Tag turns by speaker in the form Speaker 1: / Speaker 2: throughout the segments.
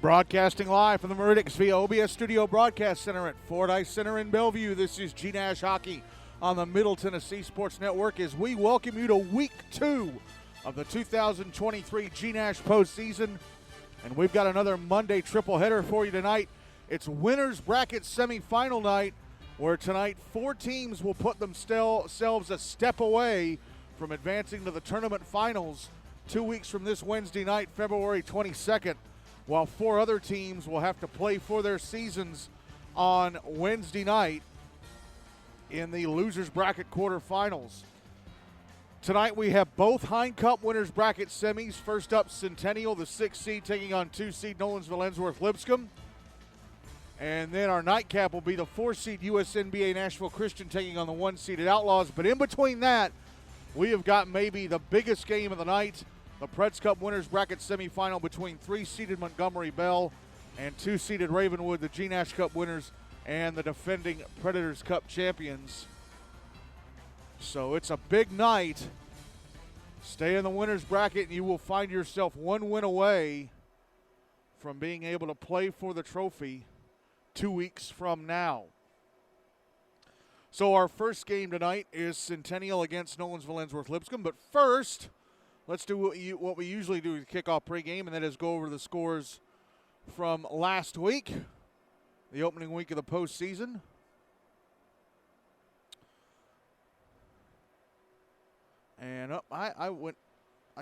Speaker 1: Broadcasting live from the Meridics via OBS Studio Broadcast Center at Fordyce Center in Bellevue. This is GNASH Hockey on the Middle Tennessee Sports Network as we welcome you to Week 2 of the 2023 GNASH postseason. And we've got another Monday triple header for you tonight. It's winners bracket semifinal night, where tonight 4 teams will put themselves a step away from advancing to the tournament finals 2 weeks from this Wednesday night, February 22nd. While 4 other teams will have to play for their seasons on Wednesday night in the losers bracket quarterfinals. Tonight we have both Hine Cup winners bracket semis. First up, Centennial, the 6th seed, taking on 2 seed Nolensville-Ensworth-Lipscomb. And then our nightcap will be the 4 seed USNBA Nashville Christian taking on the 1 seeded Outlaws. But in between that, we have got maybe the biggest game of the night. The Preds Cup winners bracket semifinal between 3-seeded Montgomery Bell and 2-seeded Ravenwood, the GNASH Cup winners and the defending Predators Cup champions. So it's a big night. Stay in the winners bracket and you will find yourself 1 win away from being able to play for the trophy 2 weeks from now. So our first game tonight is Centennial against Nolensville-Ensworth-Lipscomb. But first, let's do what we usually do to kick off pregame, and that is go over the scores from last week, the opening week of the postseason. And I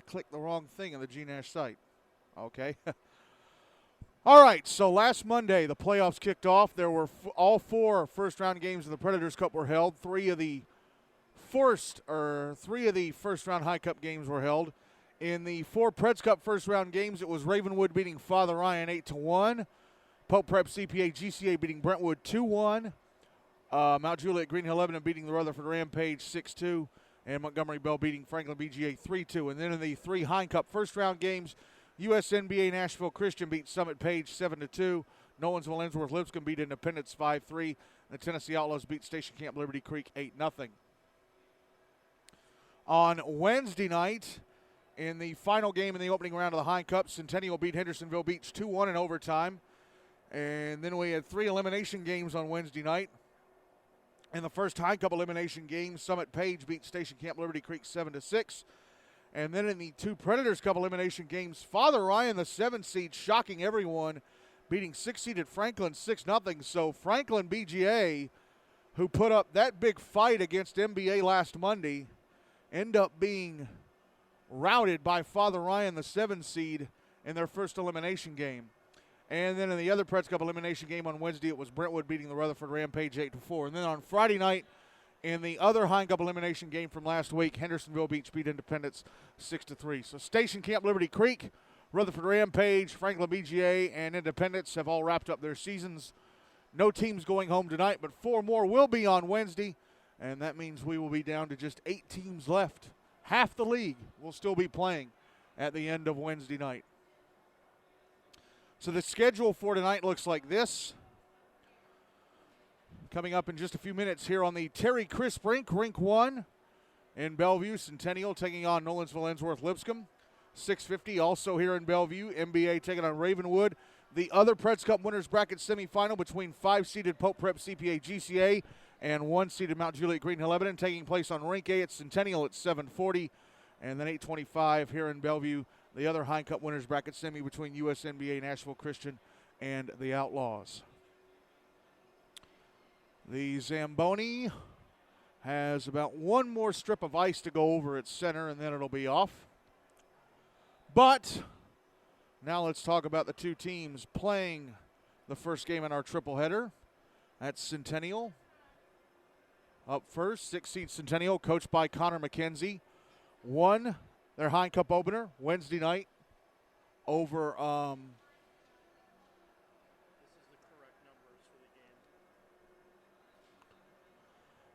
Speaker 1: clicked the wrong thing on the GNASH site. Okay. All right, so last Monday the playoffs kicked off. There were all 4 first-round games of the Predators Cup were held. 3 of the first round High Cup games were held. In the 4 Preds Cup first round games, it was Ravenwood beating Father Ryan 8-1. Pope Prep CPA GCA beating Brentwood 2-1. Mount Juliet Green Hill Lebanon beating the Rutherford Rampage 6-2. And Montgomery Bell beating Franklin BGA 3-2. And then in the 3 Hine Cup first round games, USNBA Nashville Christian beat Summit Page 7-2. Nolensville-Ensworth-Lipscomb beat Independence 5-3. The Tennessee Outlaws beat Station Camp Liberty Creek 8-0. On Wednesday night, in the final game in the opening round of the Hine Cup, Centennial beat Hendersonville Beach 2-1 in overtime. And then we had 3 elimination games on Wednesday night. In the first Hine Cup elimination game, Summit Page beat Station Camp Liberty Creek 7-6. And then in the 2 Predators Cup elimination games, Father Ryan, the 7th seed, shocking everyone, beating 6-seeded Franklin 6-0. So Franklin BGA, who put up that big fight against MBA last Monday, end up being routed by Father Ryan, the 7th seed, in their first elimination game. And then in the other Preds Cup elimination game on Wednesday, it was Brentwood beating the Rutherford Rampage 8-4. And then on Friday night, in the other Hine Cup elimination game from last week, Hendersonville Beach beat Independence 6-3. So Station Camp Liberty Creek, Rutherford Rampage, Franklin BGA, and Independence have all wrapped up their seasons. No teams going home tonight, but 4 more will be on Wednesday. And that means we will be down to just 8 teams left. Half the league will still be playing at the end of Wednesday night. So the schedule for tonight looks like this. Coming up in just a few minutes here on the Terry Crisp Rink, Rink 1 in Bellevue, Centennial taking on Nolensville-Ensworth-Lipscomb. 6:50 also here in Bellevue, MBA taking on Ravenwood. The other Preds Cup winners bracket semifinal between 5-seeded Pope Prep CPA GCA and 1-seeded Mount Juliet Green Hill Lebanon taking place on Rink A at Centennial at 7:40. And then 8:25 here in Bellevue, the other Hine Cup winners bracket semi between USNBA Nashville Christian and the Outlaws. The Zamboni has about 1 more strip of ice to go over its center, and then it'll be off. But now let's talk about the 2 teams playing the first game in our triple header. That's Centennial. Up first, 6th seed Centennial, coached by Connor McKenzie, won their Hine Cup opener Wednesday night over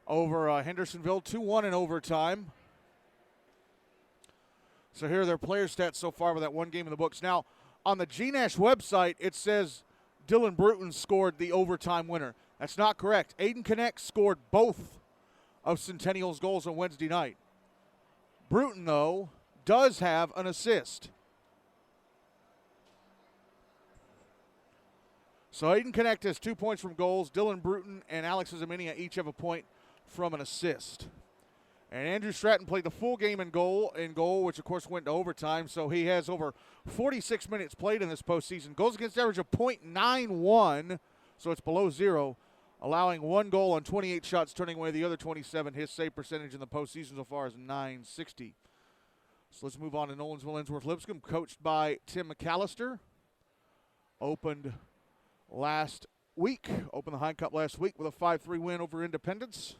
Speaker 1: Hendersonville, 2-1 in overtime. So here are their player stats so far with that 1 game in the books. Now, on the GNASH website, it says Dylan Bruton scored the overtime winner. That's not correct. Aiden Connect scored both of Centennial's goals on Wednesday night. Bruton, though, does have an assist. So Aiden Connect has 2 points from goals. Dylan Bruton and Alex Zaminia each have a point from an assist. And Andrew Stratton played the full game in goal, which of course went to overtime. So he has over 46 minutes played in this postseason. Goals against average of .91, so it's below zero, allowing 1 goal on 28 shots, turning away the other 27. His save percentage in the postseason so far is .960. So let's move on to Nolensville-Ensworth-Lipscomb, coached by Tim McAllister. Opened the Hine Cup last week with a 5-3 win over Independence.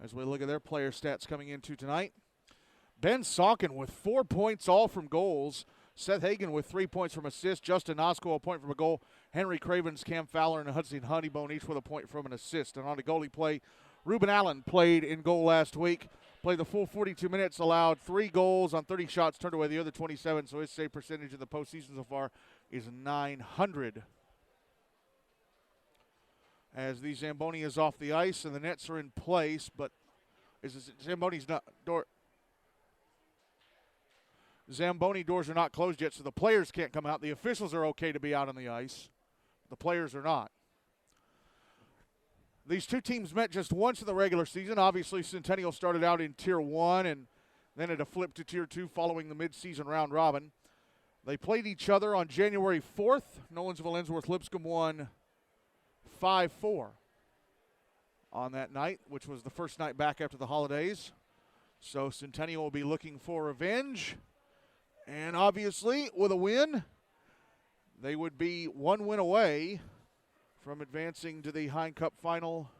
Speaker 1: As we look at their player stats coming into tonight. Ben Salkin with 4 points, all from goals. Seth Hagan with 3 points from assists. Justin Osco, a point from a goal. Henry Cravens, Cam Fowler, and Hudson Honeybone each with a point from an assist. And on the goalie play, Ruben Allen played in goal last week. Played the full 42 minutes, allowed 3 goals on 30 shots, turned away the other 27. So his save percentage in the postseason so far is .900. As the Zamboni is off the ice and the nets are in place, but Zamboni doors are not closed yet, so the players can't come out. The officials are okay to be out on the ice. The players are not. These two teams met just once in the regular season. Obviously, Centennial started out in Tier 1 and then it flipped to Tier 2 following the midseason round robin. They played each other on January 4th. Nolensville-Ensworth-Lipscomb won 5-4 on that night, which was the first night back after the holidays. So Centennial will be looking for revenge. And obviously, with a win, they would be 1 win away from advancing to the Hine Cup final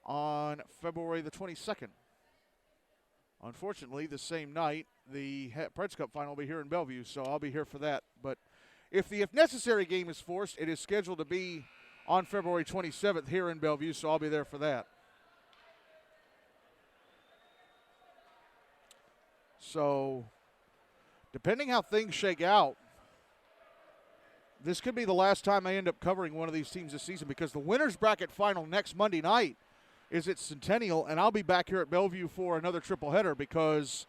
Speaker 1: on February the 22nd. Unfortunately, the same night, the Preds Cup final will be here in Bellevue, so I'll be here for that. But if the if necessary game is forced, it is scheduled to be on February 27th here in Bellevue, so I'll be there for that. So, depending how things shake out, this could be the last time I end up covering one of these teams this season, because the winner's bracket final next Monday night is at Centennial, and I'll be back here at Bellevue for another triple header, because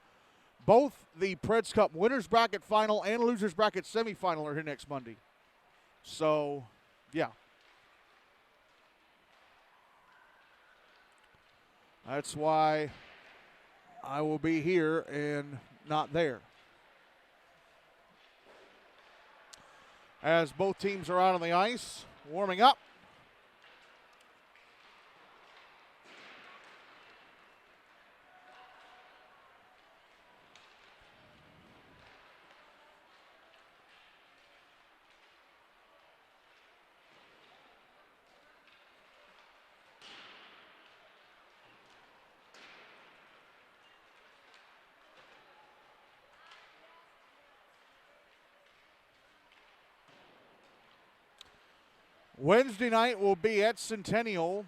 Speaker 1: both the Preds Cup winner's bracket final and loser's bracket semifinal are here next Monday. So, yeah. That's why I will be here and not there. As both teams are out on the ice, warming up. Wednesday night will be at Centennial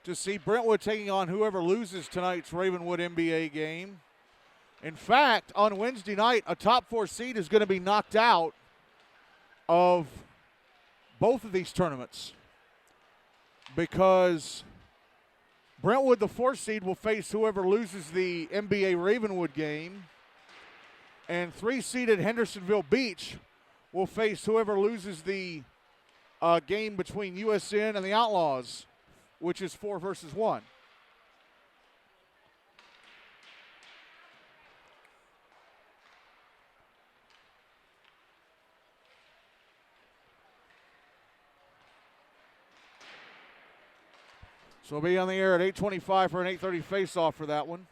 Speaker 1: to see Brentwood taking on whoever loses tonight's Ravenwood NBA game. In fact, on Wednesday night, a top 4 seed is going to be knocked out of both of these tournaments, because Brentwood, the 4th seed, will face whoever loses the NBA Ravenwood game, and 3-seeded Hendersonville Beach will face whoever loses the game between USN and the Outlaws, which is 4 versus 1. So we'll be on the air at 8:25 for an 8:30 face-off for that one.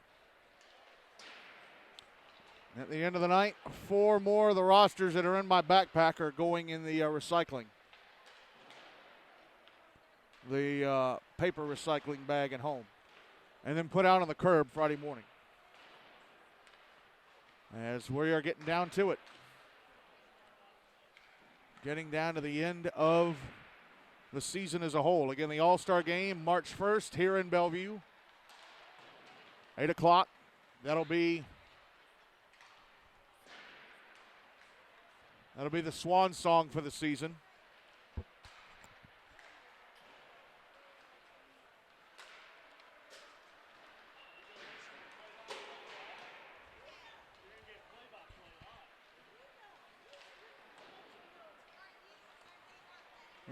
Speaker 1: At the end of the night, 4 more of the rosters that are in my backpack are going in the recycling. The paper recycling bag at home, and then put out on the curb Friday morning. As we are getting down to it. Getting down to the end of the season as a whole. Again, the All-Star game, March 1st here in Bellevue. 8 o'clock. That'll be the swan song for the season.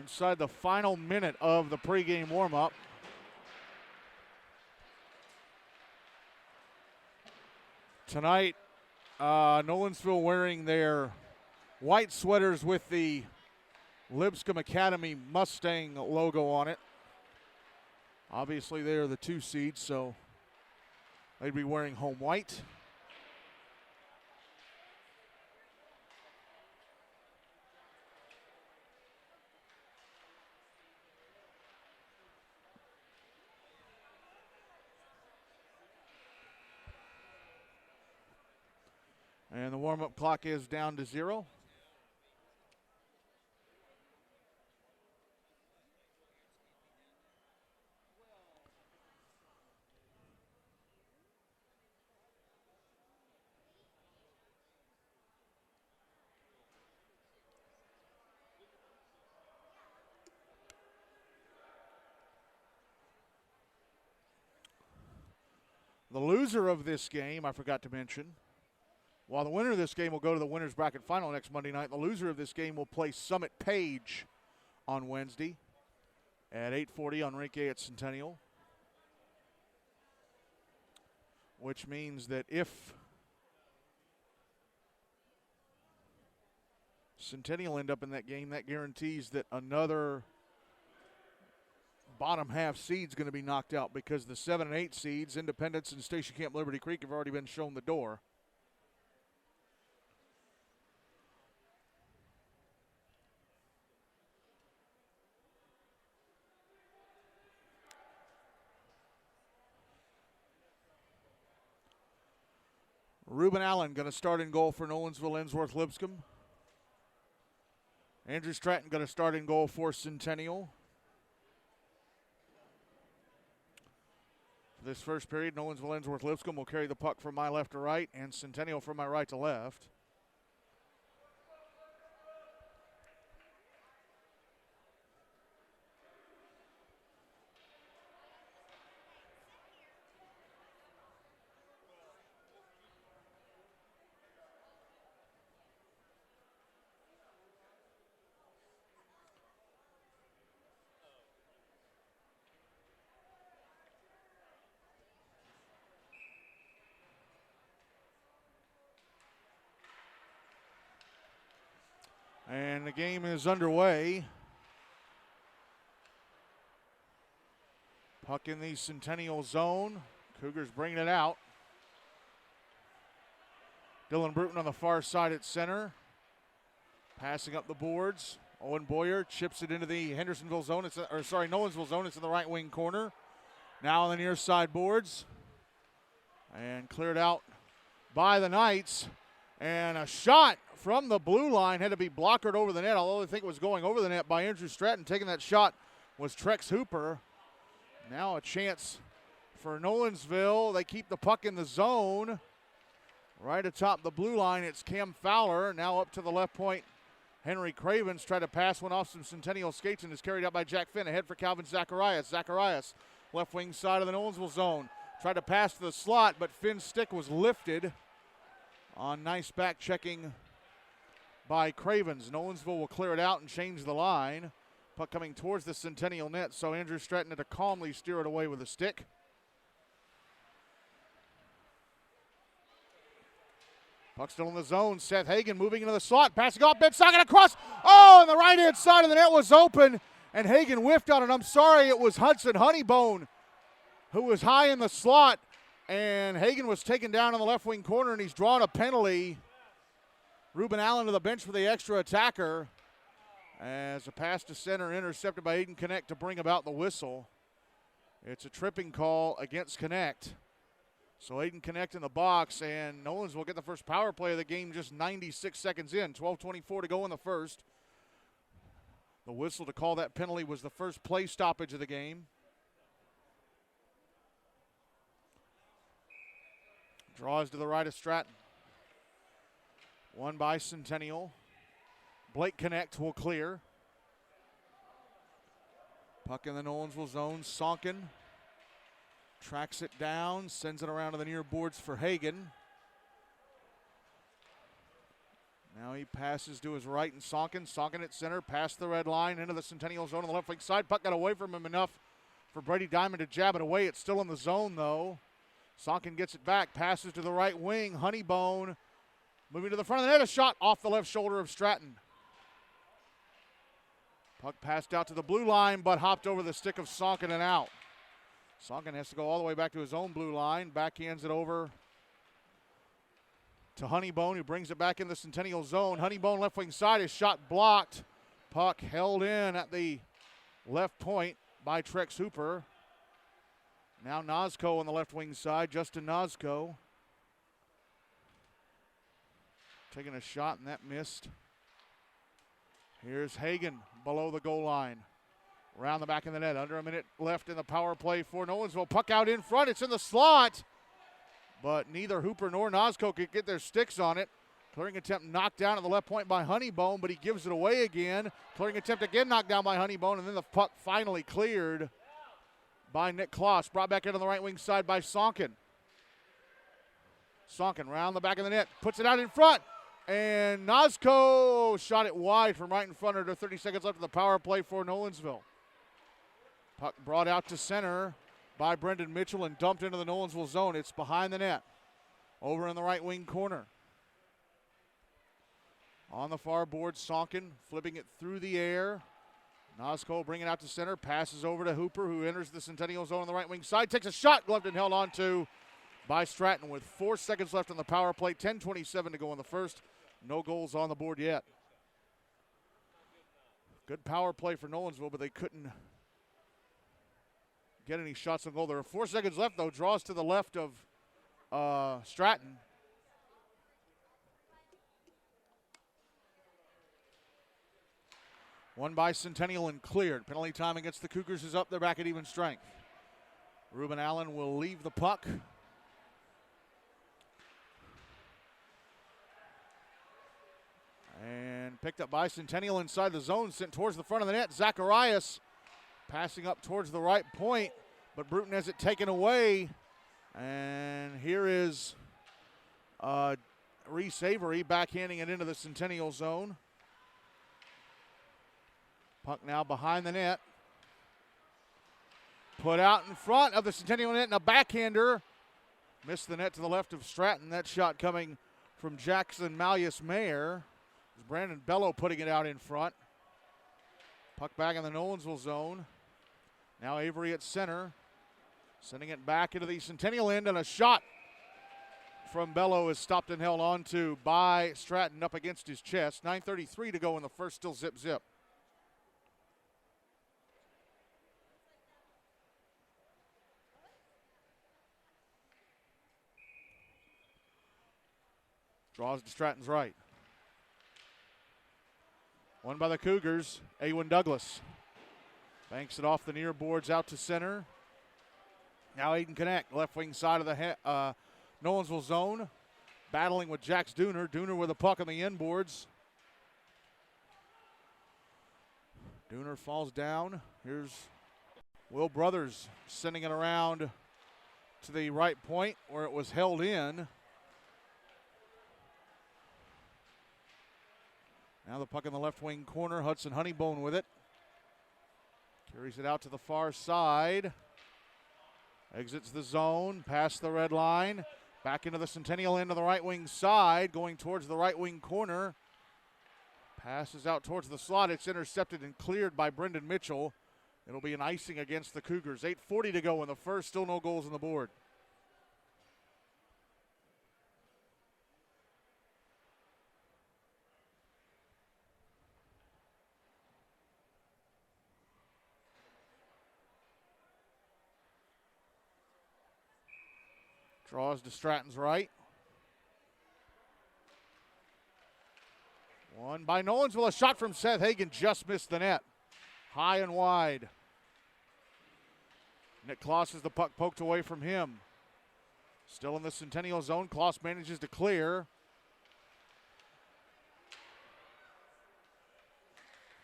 Speaker 1: inside the final minute of the pregame warm-up. Tonight, Nolensville wearing their white sweaters with the Lipscomb Academy Mustang logo on it. Obviously, they are the 2 seeds, so they'd be wearing home white. And the warm-up clock is down to 0. The loser of this game, I forgot to mention, while the winner of this game will go to the winner's bracket final next Monday night, the loser of this game will play Summit Page on Wednesday at 8:40 on Rink A at Centennial. Which means that if Centennial end up in that game, that guarantees that another bottom half seed's going to be knocked out, because the 7 and 8 seeds, Independence and Station Camp Liberty Creek, have already been shown the door. Ruben Allen going to start in goal for Nolensville-Ensworth-Lipscomb. Andrew Stratton going to start in goal for Centennial. For this first period, Nolensville-Ensworth-Lipscomb will carry the puck from my left to right, and Centennial from my right to left. And the game is underway. Puck in the Centennial zone. Cougars bringing it out. Dylan Bruton on the far side at center. Passing up the boards. Owen Boyer chips it into the Nolensville zone. It's in the right wing corner. Now on the near side boards. And cleared out by the Knights. And a shot from the blue line had to be blockered over the net, although I think it was going over the net by Andrew Stratton. Taking that shot was Trex Hooper. Now a chance for Nolensville. They keep the puck in the zone. Right atop the blue line, it's Cam Fowler. Now up to the left point, Henry Cravens tried to pass one off some Centennial skates and is carried out by Jack Finn. Ahead for Calvin Zacharias. Zacharias, left wing side of the Nolensville zone. Tried to pass to the slot, but Finn's stick was lifted on nice back checking by Cravens. Nolensville will clear it out and change the line. Puck coming towards the Centennial net, so Andrew Stratton had to calmly steer it away with a stick. Puck still in the zone. Seth Hagan moving into the slot, passing off, Ben Socket across. Oh, and the right-hand side of the net was open, and Hagan whiffed on it. I'm sorry, it was Hudson Honeybone who was high in the slot, and Hagan was taken down on the left wing corner, and he's drawn a penalty. Ruben Allen to the bench for the extra attacker, as a pass to center intercepted by Aiden Connect to bring about the whistle. It's a tripping call against Connect. So Aiden Connect in the box, and Nolens will get the first power play of the game just 96 seconds in. 12:24 to go in the first. The whistle to call that penalty was the first play stoppage of the game. Draws to the right of Stratton. Won by Centennial. Blake Connect will clear. Puck in the Nolensville zone. Sonkin tracks it down, sends it around to the near boards for Hagan. Now he passes to his right and Sonkin at center, past the red line, into the Centennial zone on the left wing side. Puck got away from him enough for Brady Diamond to jab it away. It's still in the zone, though. Sonkin gets it back, passes to the right wing. Honeybone moving to the front of the net. A shot off the left shoulder of Stratton. Puck passed out to the blue line, but hopped over the stick of Sonkin and out. Sonkin has to go all the way back to his own blue line. Backhands it over to Honeybone, who brings it back in the Centennial zone. Honeybone left wing side, his shot blocked. Puck held in at the left point by Trex Hooper. Now Nozko on the left wing side, Justin Nozko. Taking a shot and that missed. Here's Hagen below the goal line. Around the back of the net, under a minute left in the power play for Nolensville. Puck out in front, it's in the slot. But neither Hooper nor Nozko could get their sticks on it. Clearing attempt knocked down at the left point by Honeybone, but he gives it away again. Clearing attempt again knocked down by Honeybone, and then the puck finally cleared by Nick Kloss. Brought back into the right wing side by Sonkin. Sonkin round the back of the net, puts it out in front. And Nozko shot it wide from right in front under 30 seconds left of the power play for Nolensville. Puck brought out to center by Brendan Mitchell and dumped into the Nolensville zone. It's behind the net. Over in the right wing corner. On the far board, Sonkin flipping it through the air. Nozko bringing it out to center. Passes over to Hooper, who enters the Centennial zone on the right wing side. Takes a shot, gloved and held on to by Stratton with 4 seconds left on the power play. 10:27 to go in the first. No goals on the board yet. Good power play for Nolensville, but they couldn't get any shots on goal. There are 4 seconds left, though. Draws to the left of Stratton. Won by Centennial and cleared. Penalty time against the Cougars is up. They're back at even strength. Ruben Allen will leave the puck. And picked up by Centennial inside the zone, sent towards the front of the net. Zacharias passing up towards the right point, but Bruton has it taken away. And here is Reese Avery backhanding it into the Centennial zone. Puck now behind the net. Put out in front of the Centennial net and a backhander. Missed the net to the left of Stratton. That shot coming from Jackson Malleus Mayer. Brandon Bello putting it out in front. Puck back in the Nolensville zone. Now Avery at center. Sending it back into the Centennial end, and a shot from Bello is stopped and held on to by Stratton up against his chest. 9:33 to go in the first, still zip-zip. Draws to Stratton's right. Won by the Cougars, Awen Douglas. Banks it off the near boards out to center. Now Aiden Connect, left wing side of the Nolensville zone. Battling with Jax Dooner. Dooner with a puck on the end boards. Dooner falls down. Here's Will Brothers sending it around to the right point where it was held in. Now the puck in the left wing corner. Hudson Honeybone with it. Carries it out to the far side. Exits the zone, past the red line. Back into the Centennial end of the right wing side. Going towards the right wing corner. Passes out towards the slot. It's intercepted and cleared by Brendan Mitchell. It'll be an icing against the Cougars. 8:40 to go in the first. Still no goals on the board. Draws to Stratton's right. Won by Nolensville. A shot from Seth Hagen just missed the net. High and wide. Nick Kloss has the puck poked away from him. Still in the Centennial zone. Kloss manages to clear.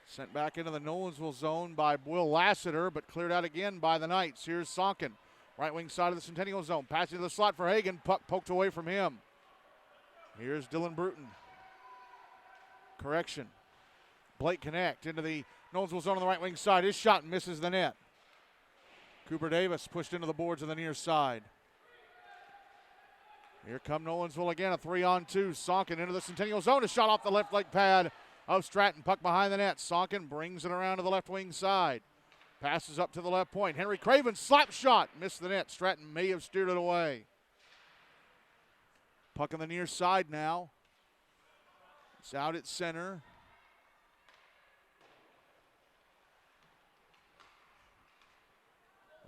Speaker 1: Sent back into the Nolensville zone by Will Lassiter, but cleared out again by the Knights. Here's Sonkin. Right wing side of the Centennial zone. Passing to the slot for Hagen. Puck poked away from him. Here's Dylan Bruton. Correction. Blake Connect into the Nolensville zone on the right wing side. His shot misses the net. Cooper Davis pushed into the boards on the near side. Here come Nolensville again, a 3-on-2. Sonkin into the Centennial zone. A shot off the left leg pad of Stratton. Puck behind the net. Sonkin brings it around to the left wing side. Passes up to the left point. Henry Craven, slap shot. Missed the net. Stratton may have steered it away. Puck on the near side now. It's out at center.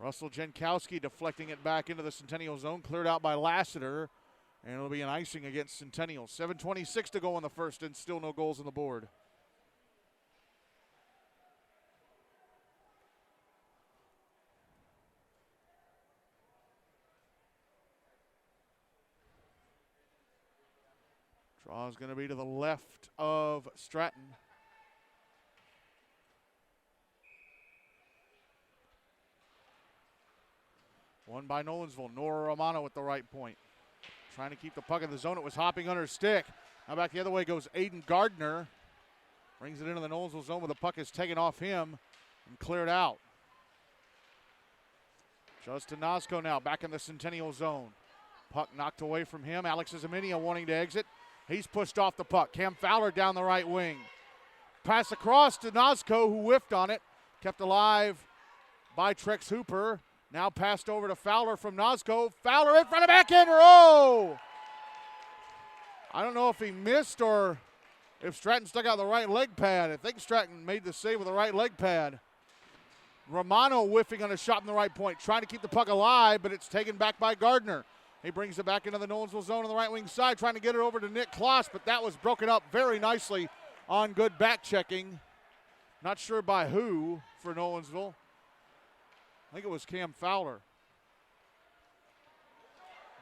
Speaker 1: Russell Jankowski deflecting it back into the Centennial zone. Cleared out by Lassiter. And it'll be an icing against Centennial. 7:26 to go in the first and still no goals on the board. Draw is going to be to the left of Stratton. Won by Nolensville. Nora Romano at the right point. Trying to keep the puck in the zone. It was hopping under stick. Now back the other way goes Aiden Gardner. Brings it into the Nolensville zone, but the puck is taken off him and cleared out. Justin Nosko now back in the Centennial zone. Puck knocked away from him. Alex Izaminia wanting to exit. He's pushed off the puck. Cam Fowler down the right wing. Pass across to Nosko, who whiffed on it. Kept alive by Trex Hooper. Now passed over to Fowler from Nosko. Fowler in front of backhander. Oh! I don't know if he missed or if Stratton stuck out the right leg pad. I think Stratton made the save with the right leg pad. Romano whiffing on a shot in the right point. Trying to keep the puck alive, but it's taken back by Gardner. He brings it back into the Nolensville zone on the right wing side, trying to get it over to Nick Kloss, but that was broken up very nicely on good back checking. Not sure by who for Nolensville. I think it was Cam Fowler.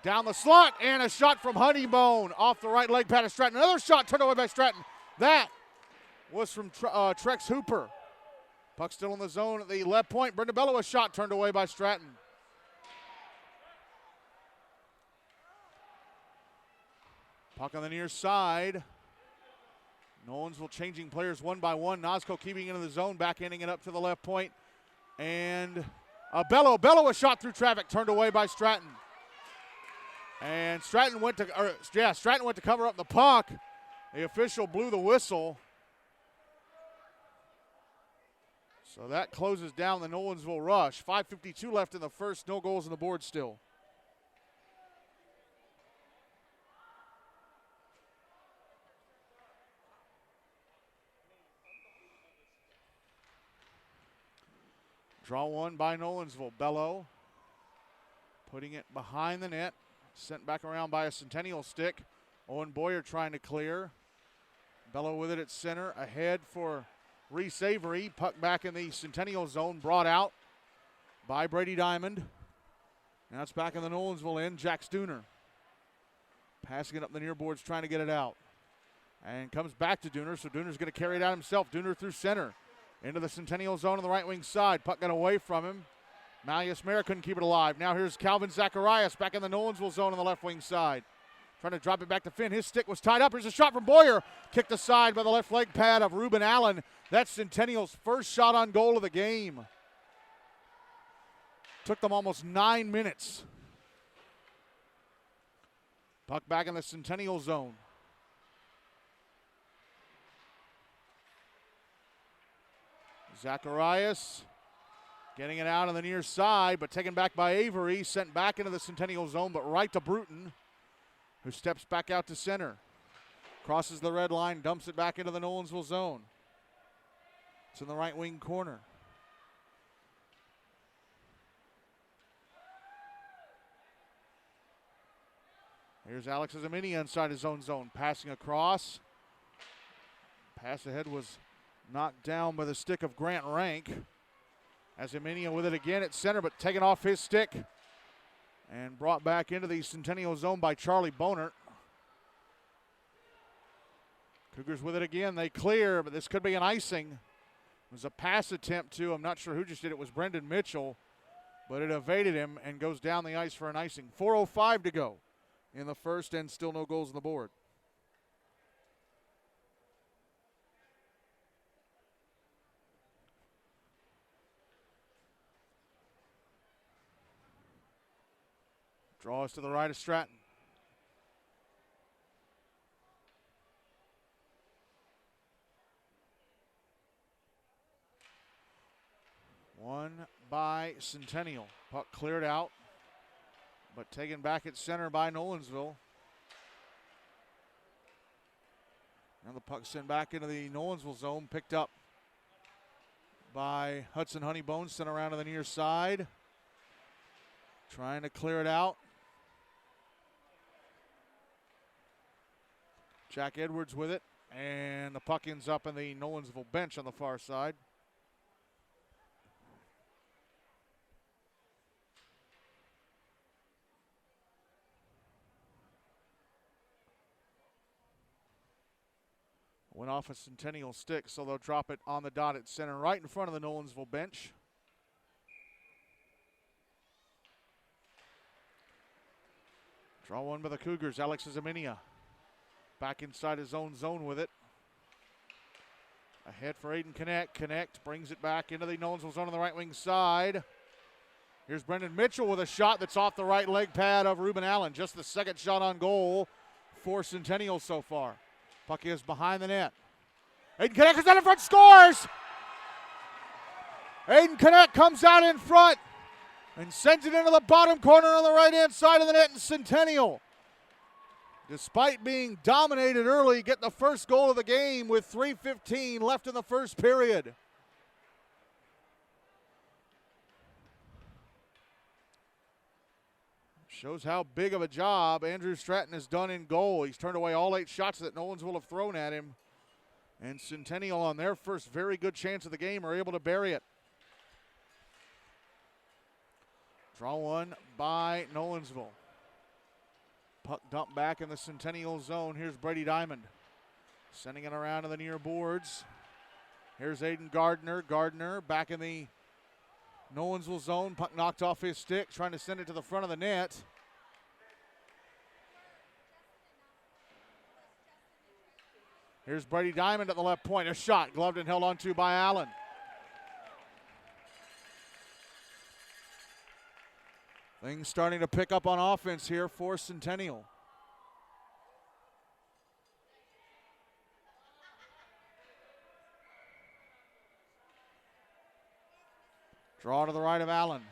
Speaker 1: Down the slot, and a shot from Honeybone off the right leg pad of Stratton. Another shot turned away by Stratton. That was from Trex Hooper. Puck still in the zone at the left point. Brendan Bello, a shot turned away by Stratton. Puck on the near side. Nolensville changing players one by one. Nosko keeping it in the zone, backhanding it up to the left point. And Bello a shot through traffic, turned away by Stratton. And Stratton went to cover up the puck. The official blew the whistle. So that closes down the Nolensville rush. 5:52 left in the first, no goals on the board still. Draw one by Nolensville. Bello putting it behind the net. Sent back around by a Centennial stick. Owen Boyer trying to clear. Bello with it at center. Ahead for Reese Avery. Puck back in the Centennial zone. Brought out by Brady Diamond. Now it's back in the Nolensville end. Jack Stooner. Passing it up the near boards, trying to get it out. And comes back to Dooner, so Dooner's going to carry it out himself. Dooner through center. Into the Centennial zone on the right wing side. Puck got away from him. Malleus Mara couldn't keep it alive. Now here's Calvin Zacharias back in the Nolensville zone on the left wing side. Trying to drop it back to Finn. His stick was tied up. Here's a shot from Boyer. Kicked aside by the left leg pad of Ruben Allen. That's Centennial's first shot on goal of the game. Took them almost 9 minutes. Puck back in the Centennial zone. Zacharias getting it out on the near side, but taken back by Avery. Sent back into the Centennial zone, but right to Bruton, who steps back out to center. Crosses the red line, dumps it back into the Nolensville zone. It's in the right wing corner. Here's Alex Izaminia inside his own zone. Passing across. Pass ahead was knocked down by the stick of Grant Rank. Izaminia with it again at center, but taken off his stick and brought back into the Centennial zone by Charlie Bonert. Cougars with it again. They clear, but this could be an icing. It was a pass attempt to, I'm not sure who just did it. It was Brendan Mitchell, but it evaded him and goes down the ice for an icing. 4:05 to go in the first, and still no goals on the board. Draws to the right of Stratton. One by Centennial. Puck cleared out, but taken back at center by Nolensville. Now the puck sent back into the Nolensville zone, picked up by Hudson Honeybones, sent around to the near side. Trying to clear it out. Jack Edwards with it, and the puck ends up in the Nolensville bench on the far side. Went off a Centennial stick, so they'll drop it on the dot at center, right in front of the Nolensville bench. Draw one by the Cougars, Alex Zaminia. Back inside his own zone with it. Ahead for Aiden Connect. Connect brings it back into the Nolensville zone on the right wing side. Here's Brendan Mitchell with a shot that's off the right leg pad of Ruben Allen. Just the second shot on goal for Centennial so far. Puck is behind the net. Aiden Connect comes out in front, scores! Aiden Connect comes out in front and sends it into the bottom corner on the right-hand side of the net in Centennial. Despite being dominated early, get the first goal of the game with 3:15 left in the first period. Shows how big of a job Andrew Stratton has done in goal. He's turned away all 8 shots that Nolensville have thrown at him. And Centennial, on their first very good chance of the game, are able to bury it. Draw one by Nolensville. Puck dumped back in the Centennial zone. Here's Brady Diamond. Sending it around to the near boards. Here's Aiden Gardner. Gardner back in the Nolensville zone. Puck knocked off his stick, trying to send it to the front of the net. Here's Brady Diamond at the left point. A shot gloved and held onto by Allen. Things starting to pick up on offense here for Centennial. Draw to the right of Allen.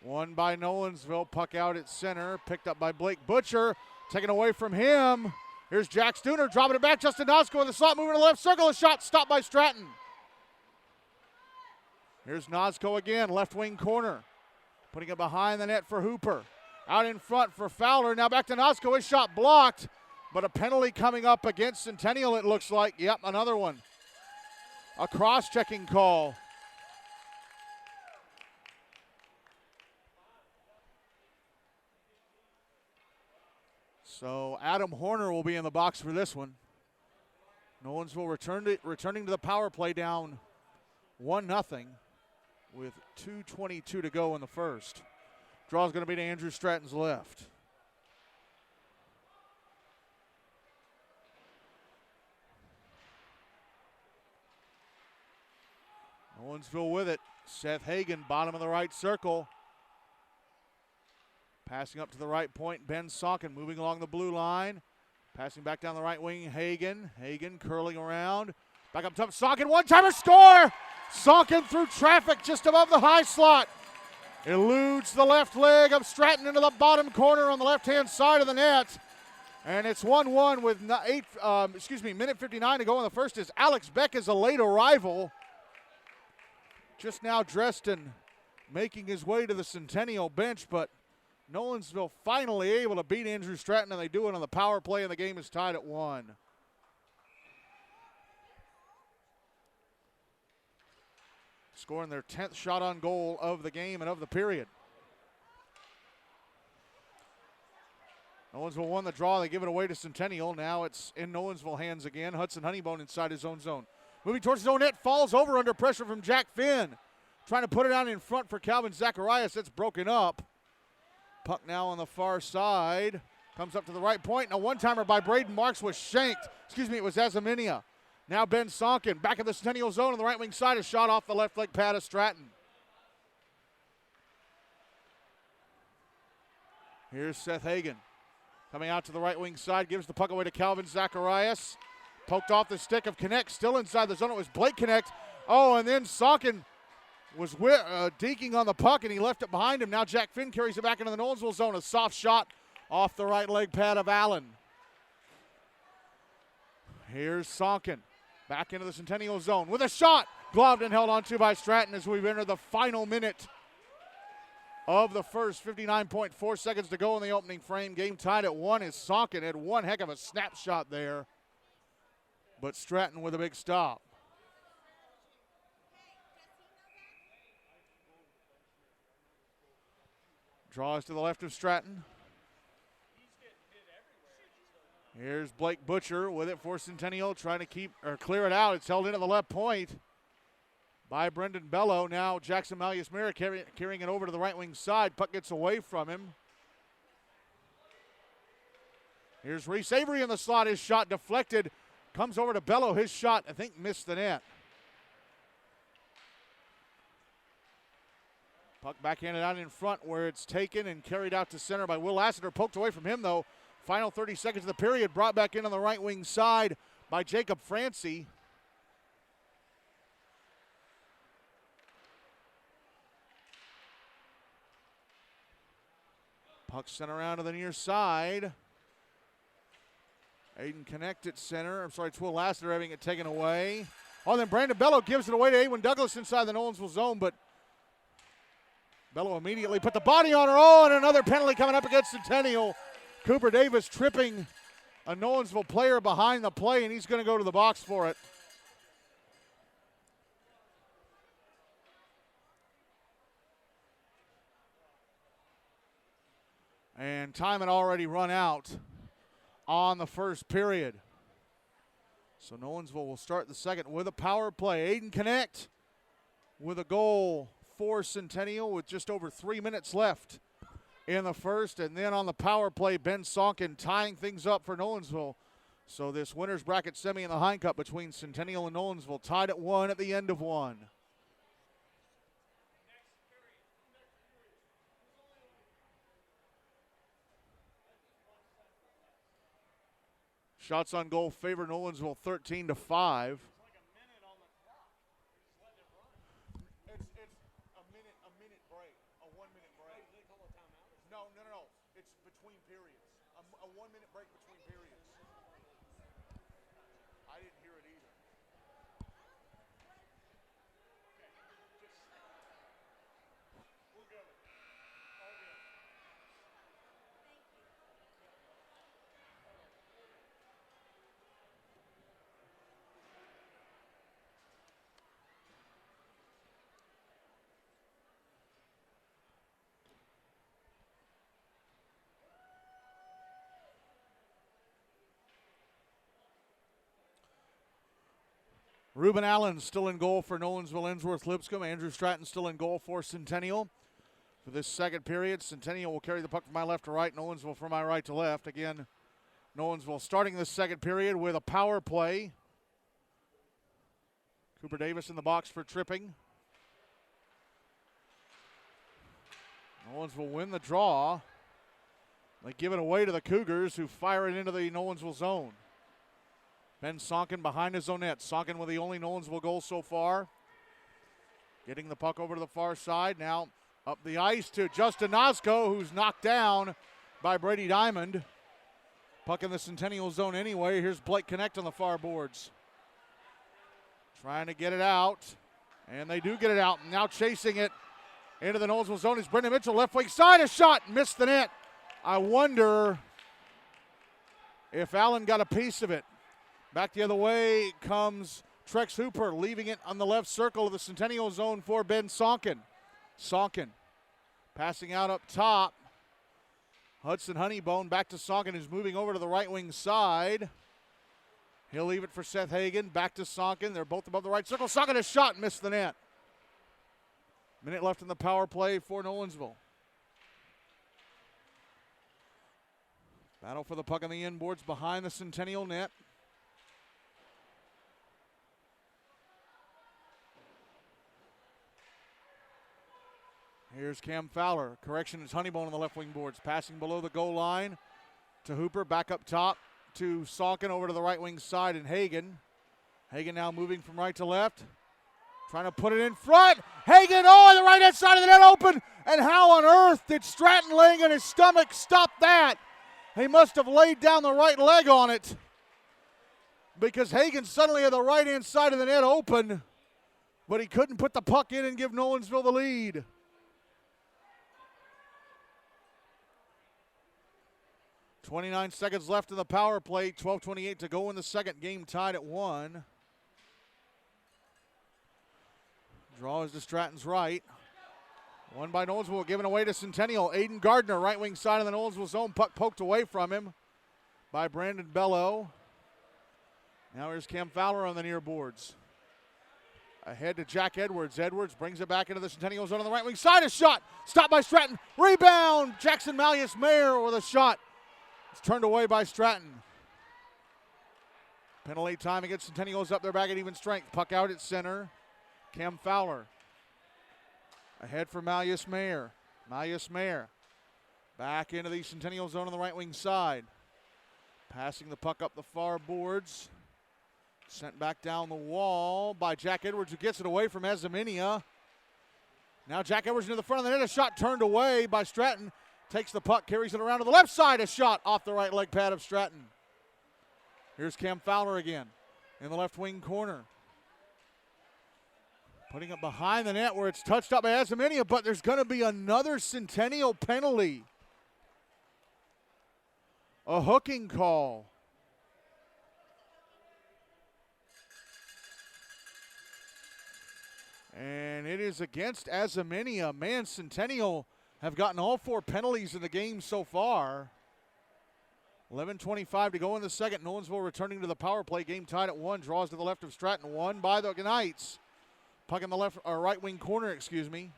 Speaker 1: One by Nolensville. Puck out at center. Picked up by Blake Butcher. Taken away from him. Here's Jack Stooner dropping it back. Justin Nosko with a slot moving to the left circle. A shot stopped by Stratton. Here's Nosko again. Left wing corner. Putting it behind the net for Hooper. Out in front for Fowler. Now back to Nosko. His shot blocked. But a penalty coming up against Centennial, it looks like. Yep, another one. A cross-checking call. So Adam Horner will be in the box for this one. Nolensville returning to the power play down 1-0 with 2:22 to go in the first. Draw is going to be to Andrew Stratton's left. Nolensville with it. Seth Hagan, bottom of the right circle. Passing up to the right point, Ben Sonkin moving along the blue line. Passing back down the right wing, Hagan. Hagan curling around. Back up top, Sonkin, one-timer, score! Sonkin through traffic just above the high slot. Eludes the left leg of Stratton into the bottom corner on the left-hand side of the net. And it's 1-1 with minute 59 to go in the first as Alex Beck is a late arrival. Just now dressed and making his way to the Centennial bench, but Nolensville finally able to beat Andrew Stratton, and they do it on the power play, and the game is tied at 1. Scoring their 10th shot on goal of the game and of the period. Nolensville won the draw. They give it away to Centennial. Now it's in Nolensville hands again. Hudson Honeybone inside his own zone. Moving towards his own net, falls over under pressure from Jack Finn. Trying to put it out in front for Calvin Zacharias. That's broken up. Puck now on the far side. Comes up to the right point. And a one-timer by Braden Marks was shanked. It was Azaminia. Now Ben Sonkin back in the Centennial zone on the right wing side. A shot off the left leg pad of Stratton. Here's Seth Hagan. Coming out to the right wing side, gives the puck away to Calvin Zacharias. Poked off the stick of Connect, still inside the zone. It was Blake Connect. Oh, and then Sonkin was deking on the puck, and he left it behind him. Now Jack Finn carries it back into the Nolensville zone. A soft shot off the right leg pad of Allen. Here's Sonkin back into the Centennial zone with a shot. Gloved and held onto by Stratton as we've entered the final minute of the first. 59.4 seconds to go in the opening frame. Game tied at 1 as Sonkin had one heck of a snapshot there. But Stratton with a big stop. Draws to the left of Stratton. Here's Blake Butcher with it for Centennial, trying to clear it out. It's held into the left point by Brendan Bello. Now Jackson Malleus-Mira carrying it over to the right wing side. Puck gets away from him. Here's Reese Avery in the slot. His shot deflected. Comes over to Bello. His shot, I think, missed the net. Puck backhanded out in front where it's taken and carried out to center by Will Lassiter. Poked away from him, though. Final 30 seconds of the period. Brought back in on the right wing side by Jacob Francie. Puck sent around to the near side. Aiden Connect at center. It's Will Lassiter having it taken away. Oh, then Brandon Bello gives it away to Awen Douglas inside the Nolensville zone, but Bello immediately put the body on her. Oh, and another penalty coming up against Centennial. Cooper Davis tripping a Nolensville player behind the play, and he's going to go to the box for it. And time had already run out on the first period. So Nolensville will start the second with a power play. Aiden Connect with a goal for Centennial with just over 3 minutes left in the first. And then on the power play, Ben Sonkin tying things up for Nolensville. So this winner's bracket semi in the Hine Cup between Centennial and Nolensville tied at 1 at the end of 1. Shots on goal favor Nolensville 13-5. It's a minute break, a 1 minute break. No. It's between periods. A 1 minute break between periods. I didn't hear it either. We're good. All good. Ruben Allen still in goal for Nolensville-Ensworth-Lipscomb. Andrew Stratton still in goal for Centennial. For this second period, Centennial will carry the puck from my left to right, Nolensville from my right to left. Again, Nolensville starting this second period with a power play. Cooper Davis in the box for tripping. Nolensville win the draw. They give it away to the Cougars, who fire it into the Nolensville zone. Ben Sonkin behind his own net. Sonkin with the only Nolensville goal so far. Getting the puck over to the far side. Now up the ice to Justin Nosko, who's knocked down by Brady Diamond. Puck in the Centennial zone anyway. Here's Blake Connect on the far boards. Trying to get it out. And they do get it out. Now chasing it into the Nolensville zone is Brendan Mitchell. Left wing side, a shot. Missed the net. I wonder if Allen got a piece of it. Back the other way comes Trex Hooper, leaving it on the left circle of the Centennial zone for Ben Sonkin. Sonkin passing out up top. Hudson Honeybone back to Sonkin, who's moving over to the right wing side. He'll leave it for Seth Hagan. Back to Sonkin. They're both above the right circle. Sonkin a shot, missed the net. Minute left in the power play for Nolensville. Battle for the puck on the inboards behind the Centennial net. Here's Cam Fowler. Correction is Honeybone on the left wing boards. Passing below the goal line to Hooper. Back up top to Salkin over to the right wing side and Hagen. Hagen now moving from right to left. Trying to put it in front. Hagen, on the right-hand side of the net open. And how on earth did Stratton laying on his stomach stop that? He must have laid down the right leg on it, because Hagen suddenly had the right-hand side of the net open, but he couldn't put the puck in and give Nolensville the lead. .29 seconds left in the power play. 12:28 to go in the second. Game tied at 1. Draw is to Stratton's right. One by Nolensville, given away to Centennial. Aiden Gardner, right wing side of the Nolensville zone. Puck poked away from him by Brandon Bello. Now here's Cam Fowler on the near boards. Ahead to Jack Edwards. Edwards brings it back into the Centennial zone on the right wing side. A shot. Stopped by Stratton. Rebound. Jackson Malleus-Mayer with a shot. It's turned away by Stratton. Penalty time against Centennial's up there back at even strength. Puck out at center. Cam Fowler. Ahead for Malleus-Mayer. Malleus-Mayer back into the Centennial zone on the right wing side. Passing the puck up the far boards. Sent back down the wall by Jack Edwards, who gets it away from Ezeminia. Now Jack Edwards into the front of the net. A shot turned away by Stratton. Takes the puck, carries it around to the left side. A shot off the right leg pad of Stratton. Here's Cam Fowler again in the left wing corner. Putting it behind the net where it's touched up by Ezeminia, but there's going to be another Centennial penalty. A hooking call. And it is against Ezeminia. Man, Centennial have gotten all 4 penalties in the game so far. 11:25 to go in the second. Nolensville returning to the power play. Game tied at 1. Draws to the left of Stratton. 1 by the Knights. Puck in the left or right wing corner, excuse me.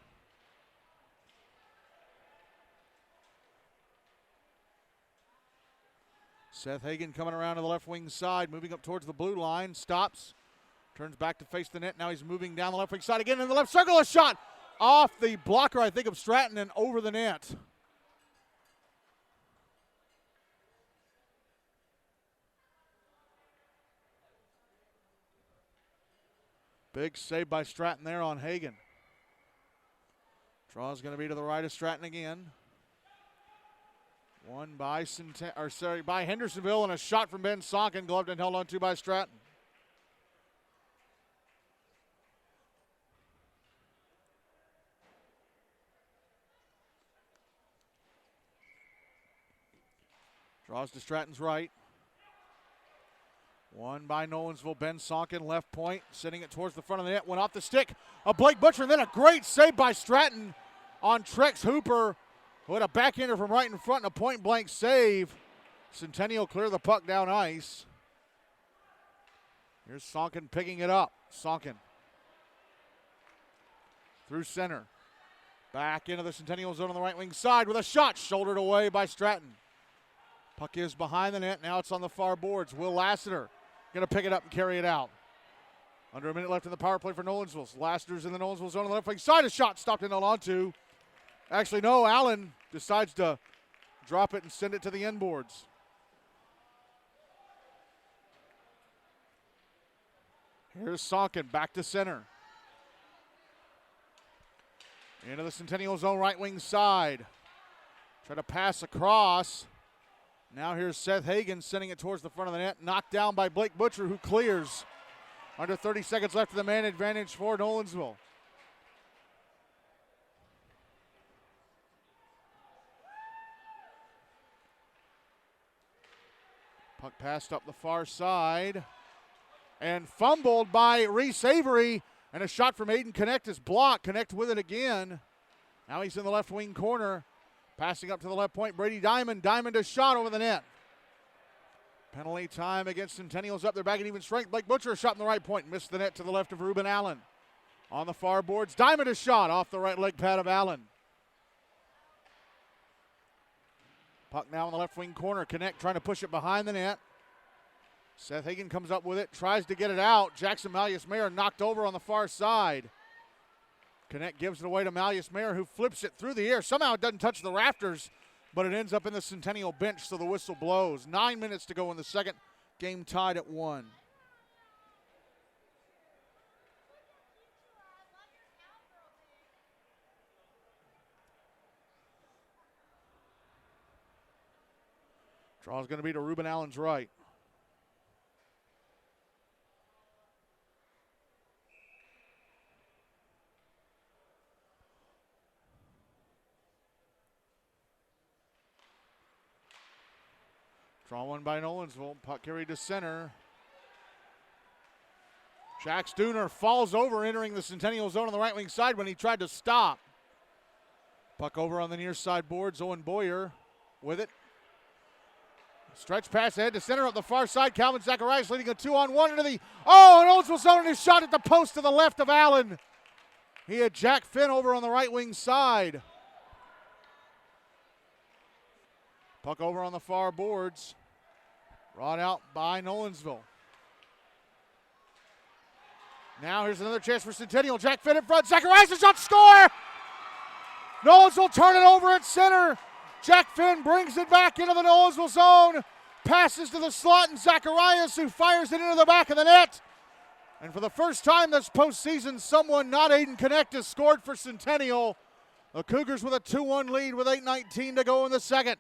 Speaker 1: Seth Hagen coming around to the left wing side, moving up towards the blue line. Stops. Turns back to face the net. Now he's moving down the left wing side again in the left circle. A shot off the blocker, I think, of Stratton and over the net. Big save by Stratton there on Hagen. Draw is going to be to the right of Stratton again. One by by Hendersonville, and a shot from Ben Sonkin, gloved and held on to by Stratton. Draws to Stratton's right. One by Nolensville, Ben Sonkin, left point, sending it towards the front of the net, went off the stick of Blake Butcher, and then a great save by Stratton on Trex Hooper, who had a backhander from right in front and a point-blank save. Centennial clear the puck down ice. Here's Sonkin picking it up. Sonkin through center. Back into the Centennial zone on the right wing side with a shot shouldered away by Stratton. Puck is behind the net. Now it's on the far boards. Will Lassiter going to pick it up and carry it out. Under a minute left in the power play for Nolensville. Lassiter's in the Nolensville zone on the left wing side. A shot stopped and held on to. Actually, no, Allen decides to drop it and send it to the end boards. Here's Sonkin back to center. Into the Centennial zone right wing side. Try to pass across. Now here's Seth Hagen sending it towards the front of the net. Knocked down by Blake Butcher, who clears. Under 30 seconds left of the man advantage for Nolensville. Puck passed up the far side. And fumbled by Reese Avery. And a shot from Aiden Connect is blocked. Connect with it again. Now he's in the left wing corner. Passing up to the left point, Brady Diamond. Diamond a shot over the net. Penalty time against Centennial's up there back at even strength. Blake Butcher a shot in the right point. Missed the net to the left of Ruben Allen. On the far boards, Diamond a shot off the right leg pad of Allen. Puck now in the left wing corner. Connect trying to push it behind the net. Seth Hagen comes up with it, tries to get it out. Jackson Malleus-Mayer knocked over on the far side. Connect gives it away to Malleus Mayer, who flips it through the air. Somehow it doesn't touch the rafters, but it ends up in the Centennial bench, so the whistle blows. 9 minutes to go in the second. Game tied at 1. Draw is going to be to Ruben Allen's right. Draw one by Nolensville. Puck carried to center. Jack Stooner falls over, entering the Centennial zone on the right wing side when he tried to stop. Puck over on the near side boards. Owen Boyer with it. Stretch pass ahead to center up the far side. Calvin Zacharias leading a 2-on-1 into the, Nolensville zone, and his shot at the post to the left of Allen. He had Jack Finn over on the right wing side. Puck over on the far boards. Brought out by Nolensville. Now here's another chance for Centennial. Jack Finn in front. Zacharias, a shot, score! Nolensville turn it over at center. Jack Finn brings it back into the Nolensville zone. Passes to the slot, and Zacharias, who fires it into the back of the net. And for the first time this postseason, someone not Aiden Connect has scored for Centennial. The Cougars with a 2-1 lead with 8:19 to go in the second.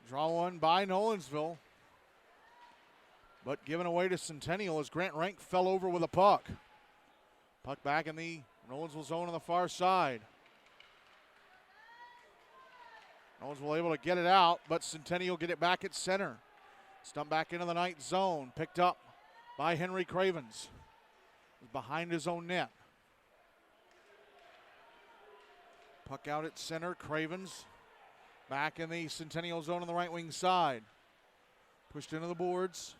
Speaker 1: Draw one by Nolensville, but given away to Centennial as Grant Rank fell over with a puck. Puck back in the Nolensville zone on the far side. Nolensville able to get it out, but Centennial get it back at center. Stumped back into the night zone, picked up by Henry Cravens. Behind his own net. Puck out at center, Cravens. Back in the Centennial zone on the right wing side. Pushed into the boards.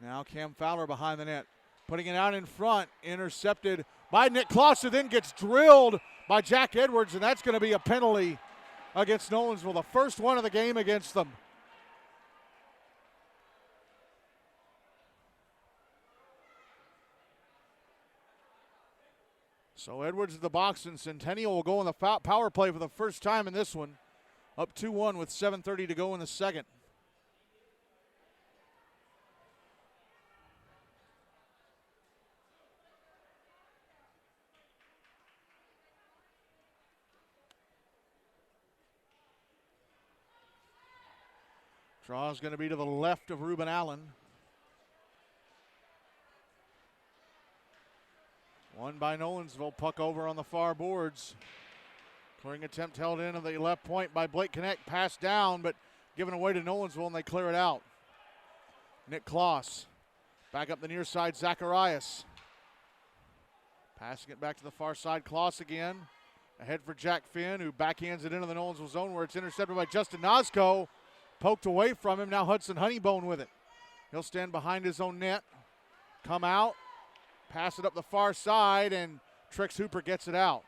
Speaker 1: Now Cam Fowler behind the net. Putting it out in front. Intercepted by Nick Kloss, who then gets drilled by Jack Edwards, and that's going to be a penalty against Nolensville. The first one of the game against them. So Edwards in the box, and Centennial will go on the power play for the first time in this one. Up 2-1 with 7:30 to go in the second. Draw is going to be to the left of Ruben Allen. One by Nolensville, puck over on the far boards. Clearing attempt held in at the left point by Blake Connect. Passed down, but given away to Nolensville, and they clear it out. Nick Kloss. Back up the near side, Zacharias. Passing it back to the far side, Kloss again. Ahead for Jack Finn, who backhands it into the Nolensville zone, where it's intercepted by Justin Nosko. Poked away from him, now Hudson Honeybone with it. He'll stand behind his own net. Come out. Pass it up the far side, and Trix Hooper gets it out.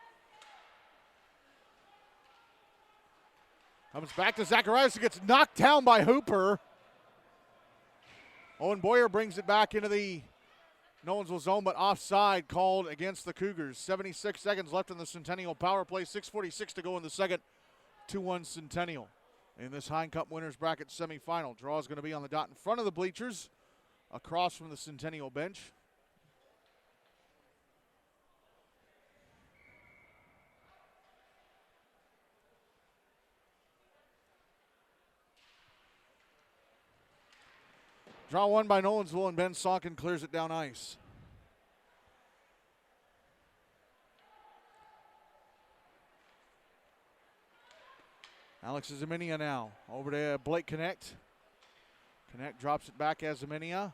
Speaker 1: Comes back to Zacharias, who gets knocked down by Hooper. Owen Boyer brings it back into the Nolensville zone, but offside called against the Cougars. 76 seconds left in the Centennial power play. 6:46 to go in the second. 2-1 Centennial in this Hine Cup winners bracket semifinal. Draw is going to be on the dot in front of the bleachers, across from the Centennial bench. Draw one by Nolensville, and Ben Sonkin clears it down ice. Alex Zaminia now over to Blake Connect. Connect drops it back as Zaminia.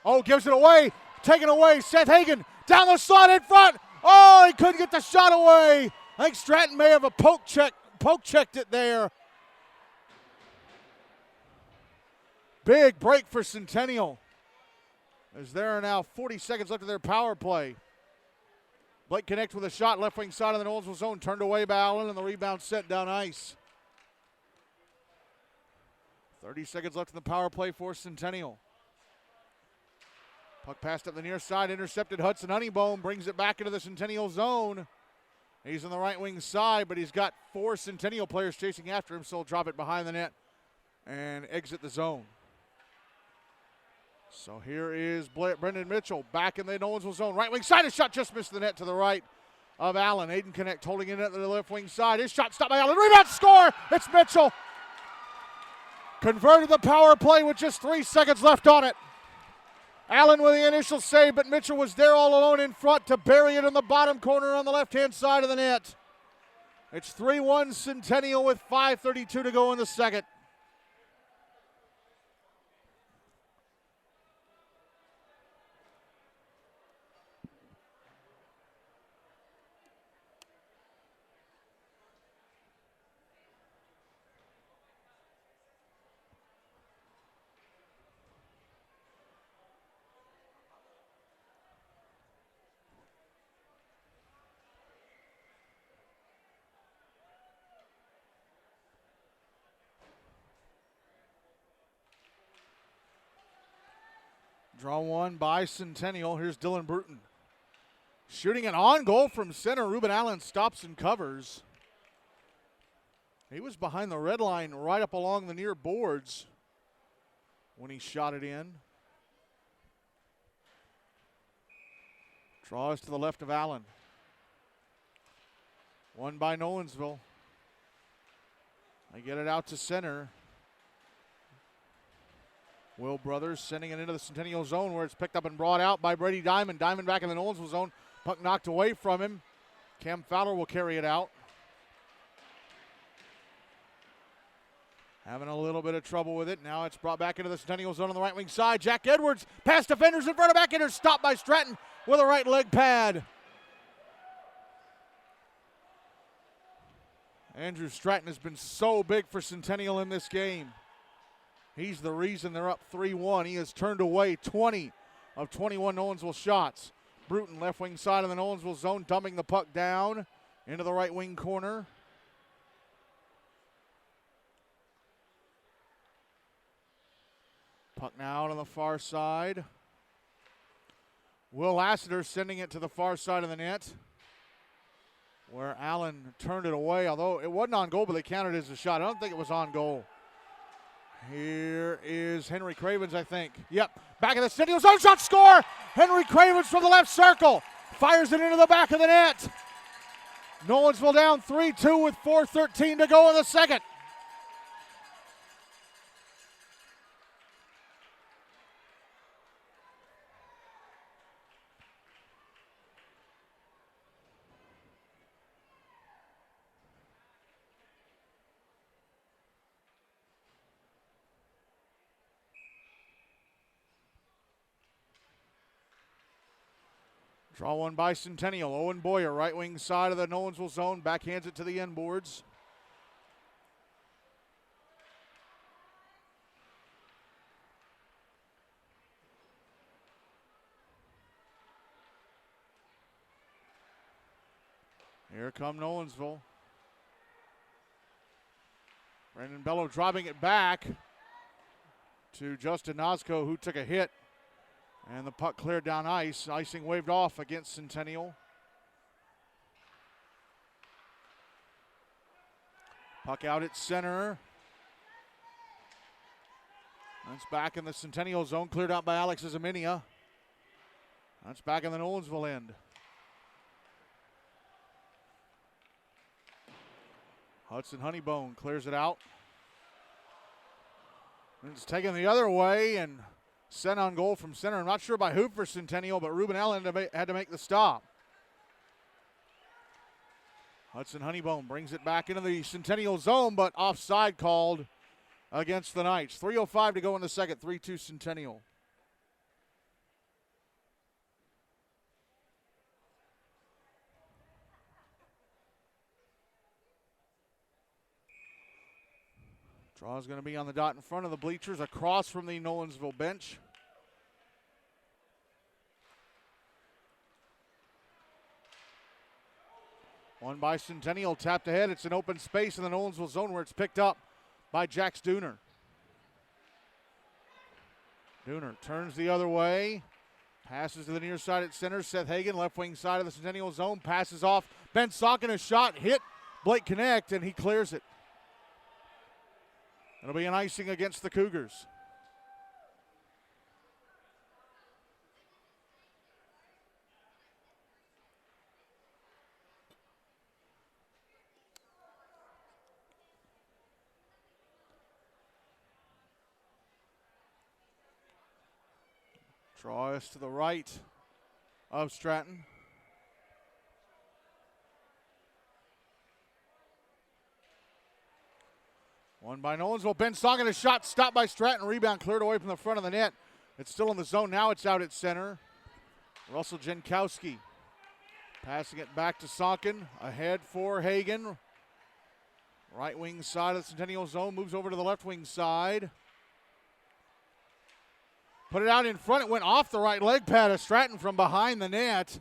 Speaker 1: Oh, gives it away. Taken away. Seth Hagen down the slot in front. Oh, he couldn't get the shot away. I think Stratton may have a poke checked it there. Big break for Centennial, as there are now 40 seconds left of their power play. Blake connects with a shot, left wing side of the Nolensville zone, turned away by Allen, and the rebound set down ice. 30 seconds left in the power play for Centennial. Puck passed up the near side, intercepted. Hudson Honeybone brings it back into the Centennial zone. He's on the right wing side, but he's got 4 Centennial players chasing after him, so he'll drop it behind the net and exit the zone. So here is Brendan Mitchell back in the Nolensville zone. Right wing side, his shot just missed the net to the right of Allen. Aiden Connect holding it at the left wing side. His shot stopped by Allen. Rebound, score! It's Mitchell. Converted the power play with just 3 seconds left on it. Allen with the initial save, but Mitchell was there all alone in front to bury it in the bottom corner on the left-hand side of the net. It's 3-1 Centennial with 5:32 to go in the second. Draw one by Centennial. Here's Dylan Bruton. Shooting an on goal from center. Ruben Allen stops and covers. He was behind the red line right up along the near boards when he shot it in. Draws to the left of Allen. One by Nolensville. They get it out to center. Will Brothers sending it into the Centennial zone where it's picked up and brought out by Brady Diamond. Diamond back in the Nolensville zone. Puck knocked away from him. Cam Fowler will carry it out. Having a little bit of trouble with it. Now it's brought back into the Centennial zone on the right wing side. Jack Edwards past defenders in front of backhander. Stopped by Stratton with a right leg pad. Andrew Stratton has been so big for Centennial in this game. He's the reason they're up 3-1. He has turned away 20 of 21 Nolensville shots. Bruton, left wing side of the Nolensville zone, dumping the puck down into the right wing corner. Puck now out on the far side. Will Lassiter sending it to the far side of the net, where Allen turned it away, although it wasn't on goal, but they counted it as a shot. I don't think it was on goal. Here is Henry Cravens, I think. Yep, back of the Centennial zone, shot, score! Henry Cravens from the left circle. Fires it into the back of the net. Nolensville down 3-2 with 4:13 to go in the second. Draw one by Centennial. Owen Boyer, right wing side of the Nolensville zone, backhands it to the end boards. Here come Nolensville. Brandon Bello dropping it back to Justin Nosco, who took a hit. And the puck cleared down ice. Icing waved off against Centennial. Puck out at center. That's back in the Centennial zone. Cleared out by Alex Izaminia. That's back in the Nolensville end. Hudson Honeybone clears it out. And it's taken the other way and sent on goal from center. I'm not sure by who for Centennial, but Ruben Allen had to make the stop. Hudson Honeybone brings it back into the Centennial zone, but offside called against the Knights. 3:05 to go in the second, 3-2 Centennial. Draw is going to be on the dot in front of the bleachers, across from the Nolensville bench. One by Centennial, tapped ahead. It's an open space in the Nolensville zone where it's picked up by Jax Dooner. Dooner turns the other way. Passes to the near side at center. Seth Hagen, left wing side of the Centennial zone. Passes off. Ben Socken, a shot, hit Blake Connect, and he clears it. It'll be an icing against the Cougars. Draw is to the right of Stratton. One by Nolensville. Ben Socken, a shot stopped by Stratton. Rebound cleared away from the front of the net. It's still in the zone. Now it's out at center. Russell Jankowski passing it back to Socken. Ahead for Hagen. Right wing side of the Centennial zone. Moves over to the left wing side. Put it out in front. It went off the right leg pad of Stratton from behind the net.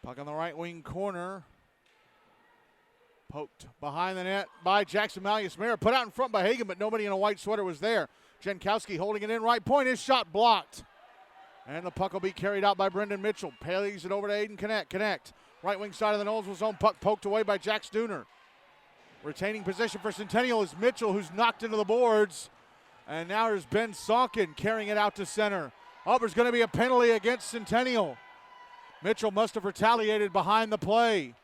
Speaker 1: Puck on the right wing corner. Poked behind the net by Jackson Malleus-Mayer. Put out in front by Hagen, but nobody in a white sweater was there. Jankowski holding it in right point. His shot blocked. And the puck will be carried out by Brendan Mitchell. Pays it over to Aiden Connect. Right wing side of the Nolensville zone. Puck poked away by Jax Dooner. Retaining position for Centennial is Mitchell, who's knocked into the boards. And now there's Ben Socken carrying it out to center. There's going to be a penalty against Centennial. Mitchell must have retaliated behind the play.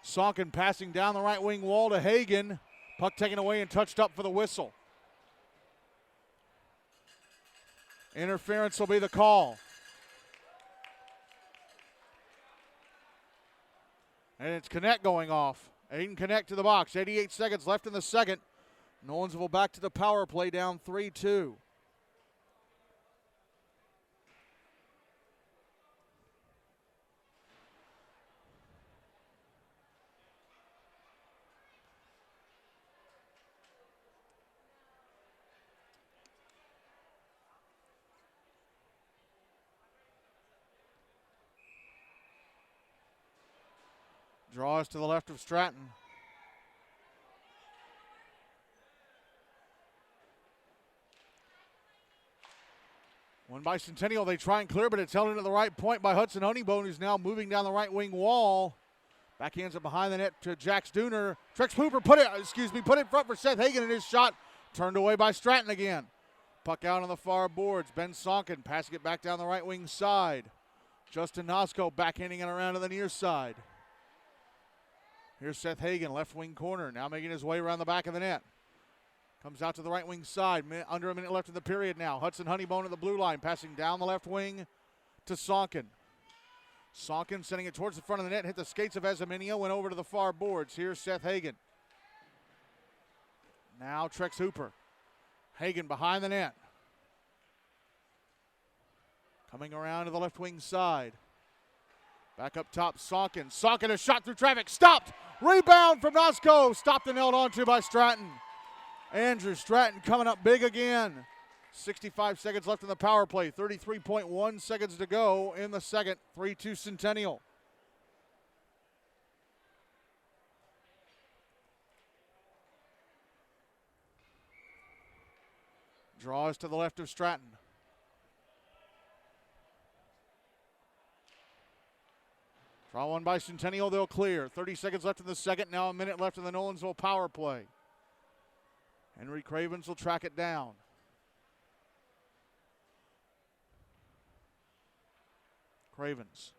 Speaker 1: Socken passing down the right wing wall to Hagen. Puck taken away and touched up for the whistle. Interference will be the call. And it's Connect going off. Aiden Connect to the box. 88 seconds left in the second. Nolensville back to the power play, down 3-2. Draws to the left of Stratton. One by Centennial. They try and clear, but it's held into the right point by Hudson Honeybone, who's now moving down the right wing wall. Backhands it behind the net to Jax Dooner. Trex Hooper put in front for Seth Hagen, and his shot turned away by Stratton again. Puck out on the far boards. Ben Socken passing it back down the right wing side. Justin Nosko backhanding it around to the near side. Here's Seth Hagen, left wing corner, now making his way around the back of the net. Comes out to the right wing side, under a minute left in the period now. Hudson Honeybone at the blue line, passing down the left wing to Socken. Socken sending it towards the front of the net, hit the skates of Ezeminio, went over to the far boards. Here's Seth Hagen. Now Trex Hooper. Hagen behind the net. Coming around to the left wing side. Back up top, Socken. Socken, a shot through traffic, stopped! Rebound from Nosko, stopped and held onto by Stratton. Andrew Stratton coming up big again. 65 seconds left in the power play. 33.1 seconds to go in the second. 3-2 Centennial. Draws to the left of Stratton. Draw one by Centennial, they'll clear. 30 seconds left in the second, now a minute left in the Nolensville power play. Henry Cravens will track it down. Cravens.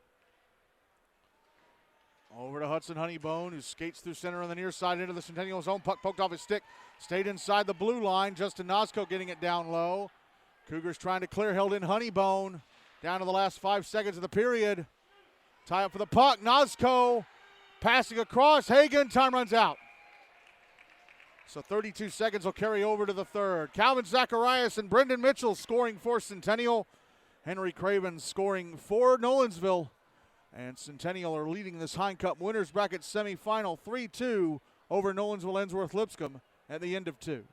Speaker 1: Over to Hudson Honeybone, who skates through center on the near side into the Centennial zone. Puck poked off his stick, stayed inside the blue line. Justin Nosko getting it down low. Cougars trying to clear, held in Honeybone. Down to the last 5 seconds of the period. Tie up for the puck. Nosko passing across. Hagen. Time runs out. So 32 seconds will carry over to the third. Calvin Zacharias and Brendan Mitchell scoring for Centennial. Henry Craven scoring for Nolensville. And Centennial are leading this Hine Cup winners bracket semifinal 3-2 over Nolensville-Ensworth-Lipscomb at the end of 2.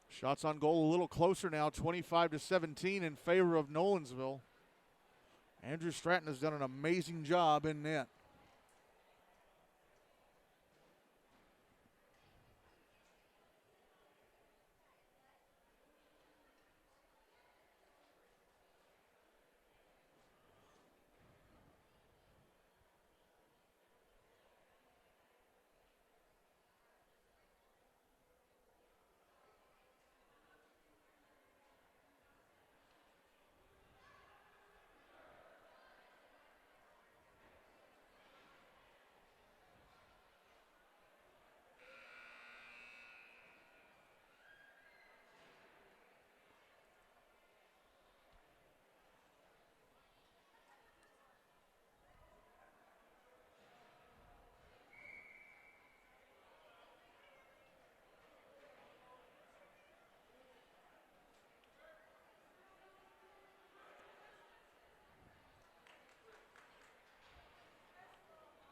Speaker 1: Shots on goal a little closer now, 25-17 in favor of Nolensville. Andrew Stratton has done an amazing job in net.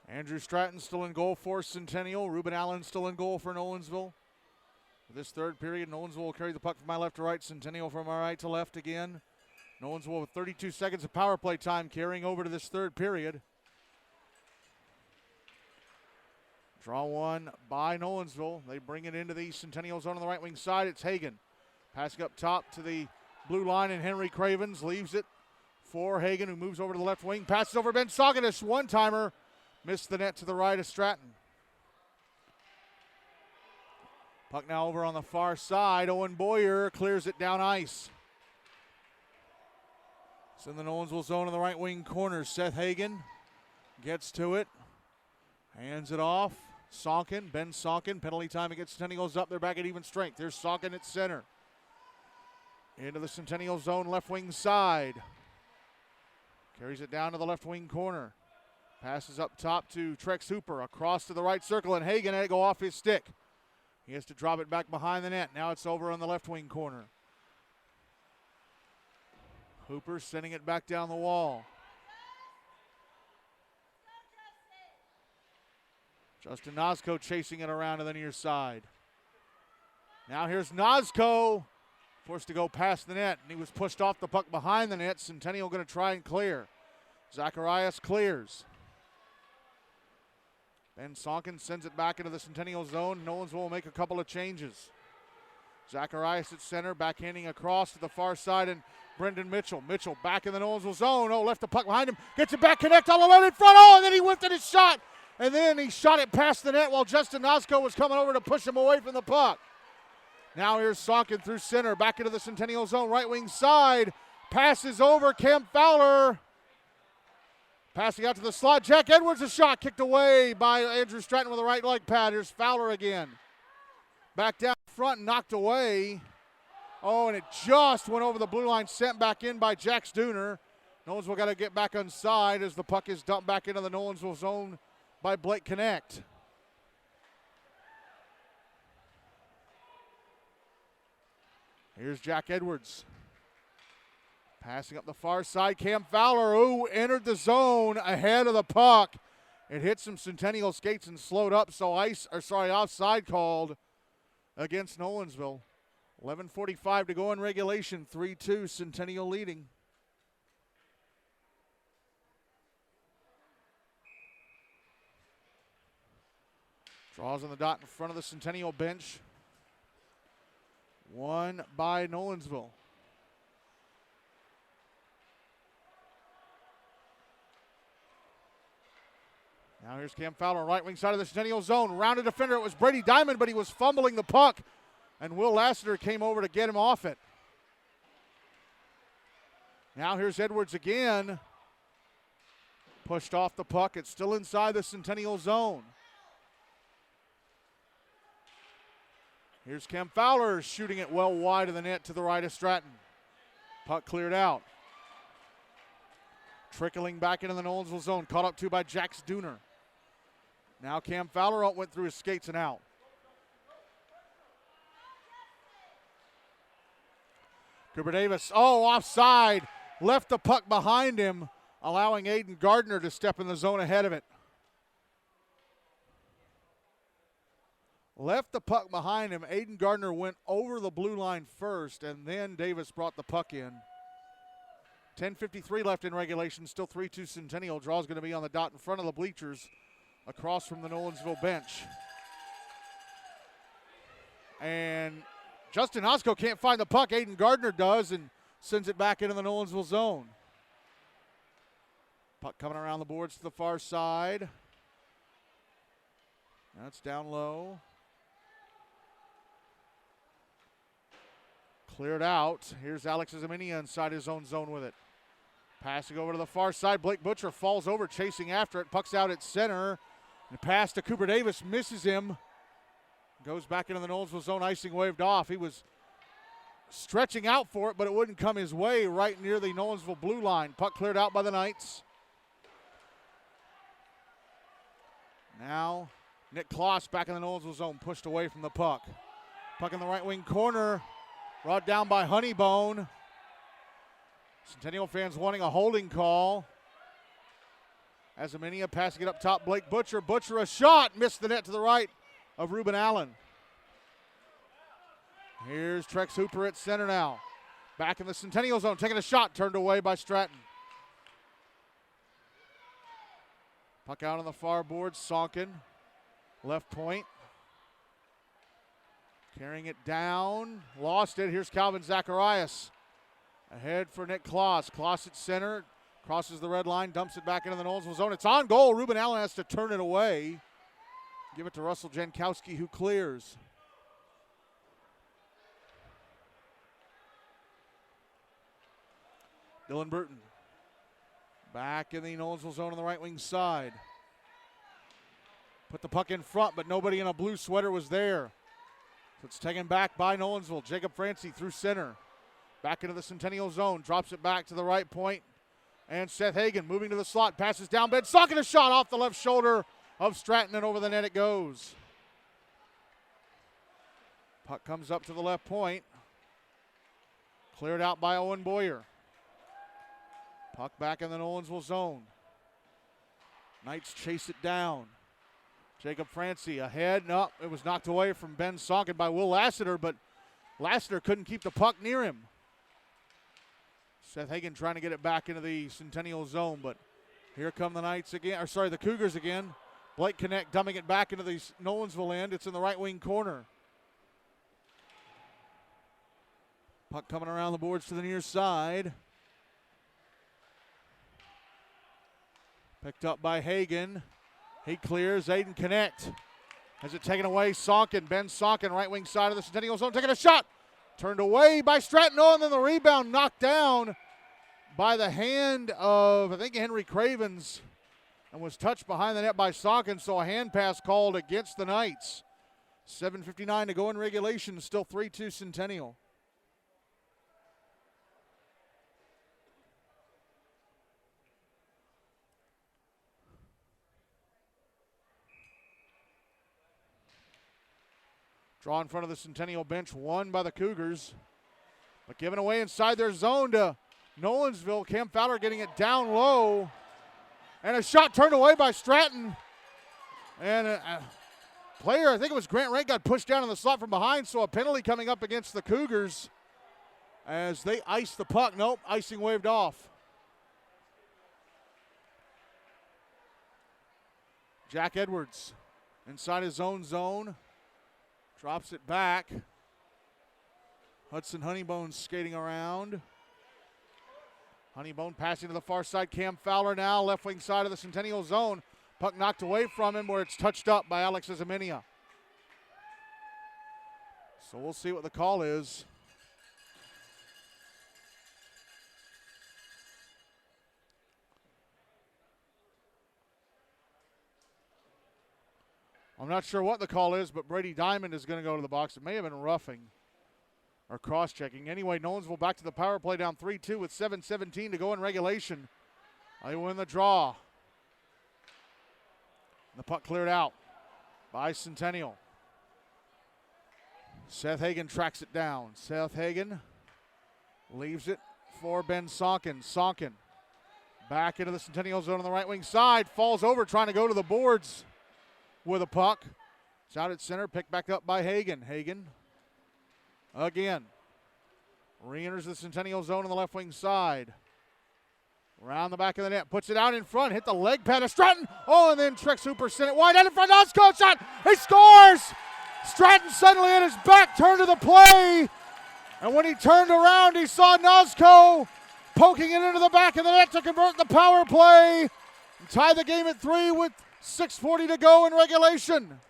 Speaker 1: Andrew Stratton still in goal for Centennial. Ruben Allen still in goal for Nolensville. This third period, Nolensville will carry the puck from my left to right. Centennial from my right to left again. Nolensville with 32 seconds of power play time carrying over to this third period. Draw one by Nolensville. They bring it into the Centennial zone on the right wing side. It's Hagan. Passing up top to the blue line, and Henry Cravens leaves it for Hagan, who moves over to the left wing. Passes over Ben Sauganis, one-timer. Missed the net to the right of Stratton. Puck now over on the far side. Owen Boyer clears it down ice. It's in the Nolensville zone in the right wing corner. Seth Hagan gets to it. Hands it off. Sonkin, Ben Sonkin. Penalty time against Centennial's up. They're back at even strength. There's Sonkin at center. Into the Centennial zone left wing side. Carries it down to the left wing corner. Passes up top to Trex Hooper, across to the right circle, and Hagan had to go off his stick. He has to drop it back behind the net. Now it's over on the left wing corner. Hooper sending it back down the wall. Justin Nozko chasing it around to the near side. Now here's Nozko, forced to go past the net, and he was pushed off the puck behind the net. Centennial going to try and clear. Zacharias clears. Ben Sonkin sends it back into the Centennial zone. Nolensville will make a couple of changes. Zacharias at center, backhanding across to the far side, and Brendan Mitchell. Mitchell back in the Nolensville zone. Oh, left the puck behind him. Gets it back, connect all the way in front. Oh, and then he lifted his shot. And then he shot it past the net while Justin Nozko was coming over to push him away from the puck. Now here's Sonkin through center, back into the Centennial zone, right wing side. Passes over Cam Fowler. Passing out to the slot. Jack Edwards, a shot kicked away by Andrew Stratton with a right leg pad. Here's Fowler again. Back down front, knocked away. Oh, and it just went over the blue line, sent back in by Jack Stooner. Nolensville got to get back onside as the puck is dumped back into the Nolensville zone by Blake Connect. Here's Jack Edwards. Passing up the far side, Cam Fowler, who entered the zone ahead of the puck. It hit some Centennial skates and slowed up, so offside called against Nolensville. 11:45 to go in regulation, 3-2, Centennial leading. Draws on the dot in front of the Centennial bench. One by Nolensville. Now here's Cam Fowler, right wing side of the Centennial zone. Rounded defender, it was Brady Diamond, but he was fumbling the puck. And Will Lassiter came over to get him off it. Now here's Edwards again. Pushed off the puck. It's still inside the Centennial zone. Here's Cam Fowler shooting it well wide of the net to the right of Stratton. Puck cleared out. trickling back into the Nolensville zone, caught up to by Jax Dooner. Now Cam Fowler went through his skates and out. Cooper Davis, offside. Left the puck behind him, allowing Aiden Gardner to step in the zone ahead of it. Left the puck behind him. Aiden Gardner went over the blue line first, and then Davis brought the puck in. 10:53 left in regulation, still 3-2 Centennial. Draw's going to be on the dot in front of the bleachers across from the Nolensville bench. And Justin Hosko can't find the puck. Aiden Gardner does and sends it back into the Nolensville zone. Puck coming around the boards to the far side. That's down low. Cleared out. Here's Alex Azaminia inside his own zone with it. Passing over to the far side. Blake Butcher falls over, chasing after it. Puck's out at center. And pass to Cooper Davis, misses him. Goes back into the Nolensville zone, icing waved off. He was stretching out for it, but it wouldn't come his way right near the Nolensville blue line. Puck cleared out by the Knights. Now Nick Kloss back in the Nolensville zone, pushed away from the puck. Puck in the right wing corner, brought down by Honeybone. Centennial fans wanting a holding call. Azaminia passing it up top, Blake Butcher. Butcher a shot, missed the net to the right of Ruben Allen. Here's Trex Hooper at center now. Back in the Centennial zone, taking a shot, turned away by Stratton. Puck out on the far board, Sonkin. Left point. Carrying it down, lost it. Here's Calvin Zacharias. Ahead for Nick Kloss. Kloss at center, crosses the red line, dumps it back into the Nolensville zone. It's on goal. Ruben Allen has to turn it away. Give it to Russell Jankowski, who clears. Dylan Burton back in the Nolensville zone on the right wing side. Put the puck in front, but nobody in a blue sweater was there. So it's taken back by Nolensville. Jacob Francie through center. Back into the Centennial zone. Drops it back to the right point. And Seth Hagan moving to the slot. Passes down. Ben Sonkin a shot off the left shoulder of Stratton, and over the net it goes. Puck comes up to the left point. Cleared out by Owen Boyer. Puck back in the Nolensville zone. Knights chase it down. Jacob Francie ahead. No, it was knocked away from Ben Sonkin by Will Lassiter, but Lassiter couldn't keep the puck near him. Seth Hagan trying to get it back into the Centennial zone, but here come the Knights again, the Cougars again. Blake Connect dumping it back into the Nolensville end. It's in the right wing corner. Puck coming around the boards to the near side. Picked up by Hagan. He clears. Aiden Connect has it taken away. Sonkin, Ben Sonkin, right wing side of the Centennial zone, taking a shot. Turned away by Stratton. Oh, and then the rebound knocked down by the hand of, I think, Henry Cravens, and was touched behind the net by Sonkin, so a hand pass called against the Knights. 7:59 to go in regulation, still 3-2 Centennial. Draw in front of the Centennial bench, won by the Cougars, but given away inside their zone to Nolensville. Cam Fowler getting it down low, and a shot turned away by Stratton. And a player, I think it was Grant Rank, got pushed down in the slot from behind, so a penalty coming up against the Cougars as they ice the puck. Nope, icing waved off. Jack Edwards inside his own zone. Drops it back. Hudson Honeybone skating around. Honeybone passing to the far side. Cam Fowler now, left wing side of the Centennial zone. Puck knocked away from him where it's touched up by Alex Azaminia. So we'll see what the call is. I'm not sure what the call is, but Brady Diamond is going to go to the box. It may have been roughing or cross-checking. Anyway, Nolensville back to the power play, down 3-2 with 7:17 to go in regulation. They win the draw. The puck cleared out by Centennial. Seth Hagen tracks it down. Seth Hagen leaves it for Ben Sonkin. Sonkin back into the Centennial zone on the right wing side. Falls over trying to go to the boards with a puck. It's out at center, picked back up by Hagen. Hagen again. Re-enters the Centennial zone on the left wing side. Around the back of the net, puts it out in front, hit the leg pad of Stratton. Oh, and then Trex Hooper sent it wide out in front. Nosco shot, he scores! Stratton suddenly in his back turned to the play. And when he turned around, he saw Nosco poking it into the back of the net to convert the power play. And tie the game at 3 with 6:40 to go in regulation.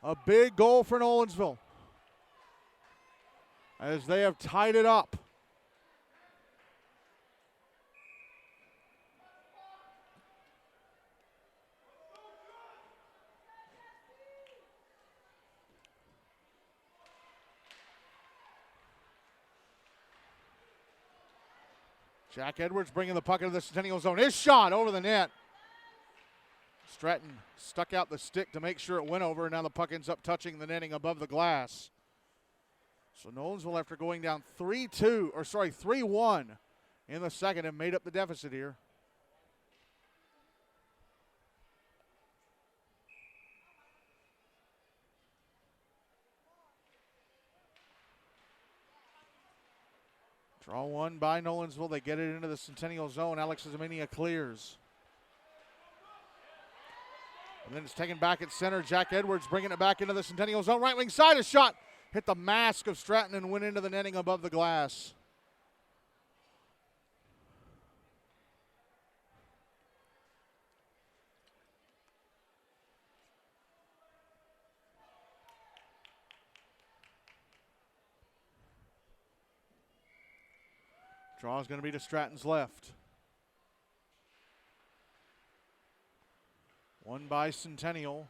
Speaker 1: A big goal for Nolensville as they have tied it up. Jack Edwards bringing the puck into the Centennial zone. His shot over the net. Stratton stuck out the stick to make sure it went over, and now the puck ends up touching the netting above the glass. So Nolensville, after going down 3-1 in the second, have made up the deficit here. Draw one by Nolensville. They get it into the Centennial zone. Alex Zaminia clears. And then it's taken back at center. Jack Edwards bringing it back into the Centennial zone. Right wing side, a shot. Hit the mask of Stratton and went into the netting above the glass. Draw is going to be to Stratton's left. One by Centennial.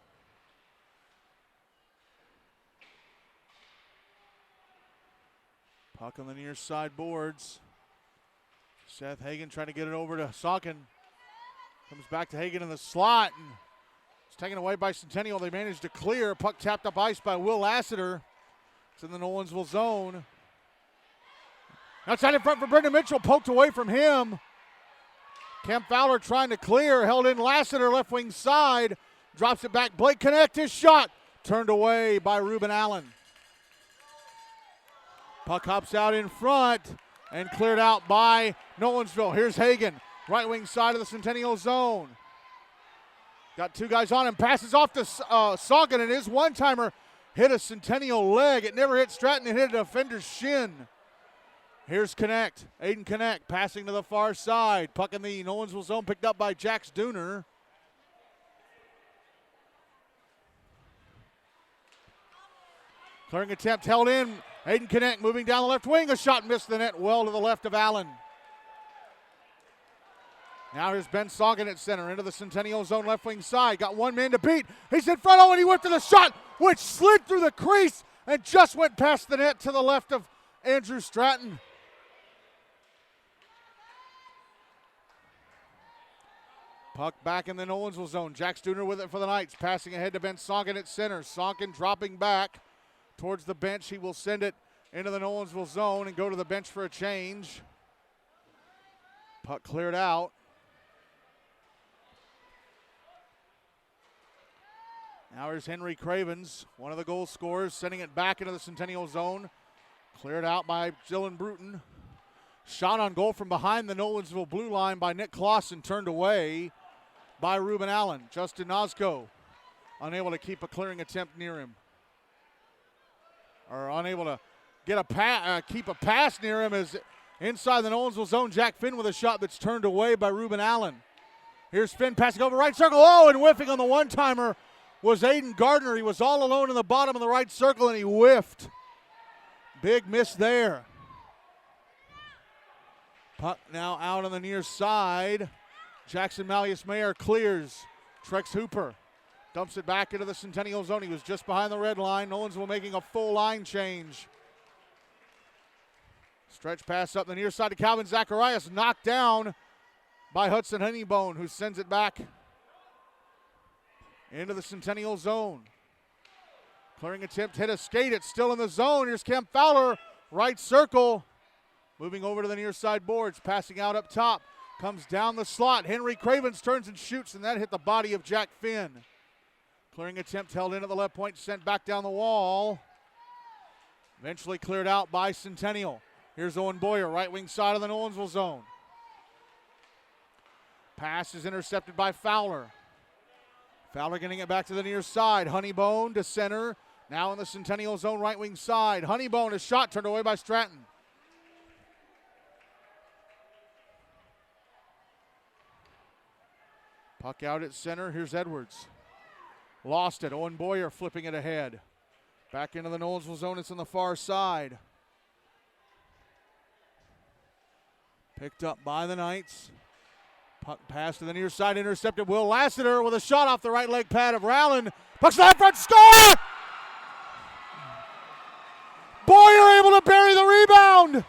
Speaker 1: Puck on the near side boards. Seth Hagen trying to get it over to Sonkin. Comes back to Hagen in the slot. And it's taken away by Centennial. They managed to clear. Puck tapped up ice by Will Lassiter. It's in the Nolensville zone. Outside in front for Brendan Mitchell. Poked away from him. Cam Fowler trying to clear, held in Lassiter, left wing side, drops it back. Blake Connect, his shot, turned away by Ruben Allen. Puck hops out in front and cleared out by Nolensville. Here's Hagen, right wing side of the Centennial zone. Got two guys on him, passes off to Sonkin, and his one-timer hit a Centennial leg. It never hit Stratton, it hit a defender's shin. Here's Connect, Aiden Connect passing to the far side. Puck in the Nolensville zone picked up by Jax Dooner. Clearing attempt held in. Aiden Connect moving down the left wing. A shot missed the net well to the left of Allen. Now here's Ben Sonkin at center into the Centennial zone left wing side. Got one man to beat. He's in front. Oh, and he went to the shot, which slid through the crease and just went past the net to the left of Andrew Stratton. Puck back in the Nolensville zone. Jack Stooner with it for the Knights. Passing ahead to Ben Sonkin at center. Sonkin dropping back towards the bench. He will send it into the Nolensville zone and go to the bench for a change. Puck cleared out. Now here's Henry Cravens, one of the goal scorers, sending it back into the Centennial zone. Cleared out by Dylan Bruton. Shot on goal from behind the Nolensville blue line by Nick Clausen, turned away by Ruben Allen. Justin Nosco unable to keep a clearing attempt near him. Or unable to get a keep a pass near him as inside the Nolensville zone, Jack Finn with a shot that's turned away by Ruben Allen. Here's Finn passing over right circle. Oh, and whiffing on the one-timer was Aiden Gardner. He was all alone in the bottom of the right circle and he whiffed. Big miss there. Puck now out on the near side. Jackson Malleus Mayer clears. Trex Hooper Dumps it back into the Centennial zone. He was just behind the red line. Nolensville making a full line change. Stretch pass up the near side to Calvin Zacharias. Knocked down by Hudson Honeybone, who sends it back into the Centennial zone. Clearing attempt, hit a skate. It's still in the zone. Here's Cam Fowler, right circle. Moving over to the near side boards, passing out up top. Comes down the slot. Henry Cravens turns and shoots, and that hit the body of Jack Finn. Clearing attempt held in at the left point, sent back down the wall. Eventually cleared out by Centennial. Here's Owen Boyer, right wing side of the Nolensville zone. Pass is intercepted by Fowler. Fowler getting it back to the near side. Honeybone to center. Now in the Centennial zone, right wing side. Honeybone, a shot turned away by Stratton. Puck out at center. Here's Edwards. Lost it. Owen Boyer flipping it ahead. Back into the Nolensville zone. It's on the far side. Picked up by the Knights. Puck pass to the near side. Intercepted. Will Lassiter with a shot off the right leg pad of Rowland. Puck's to the front. Score! Boyer able to bury the rebound.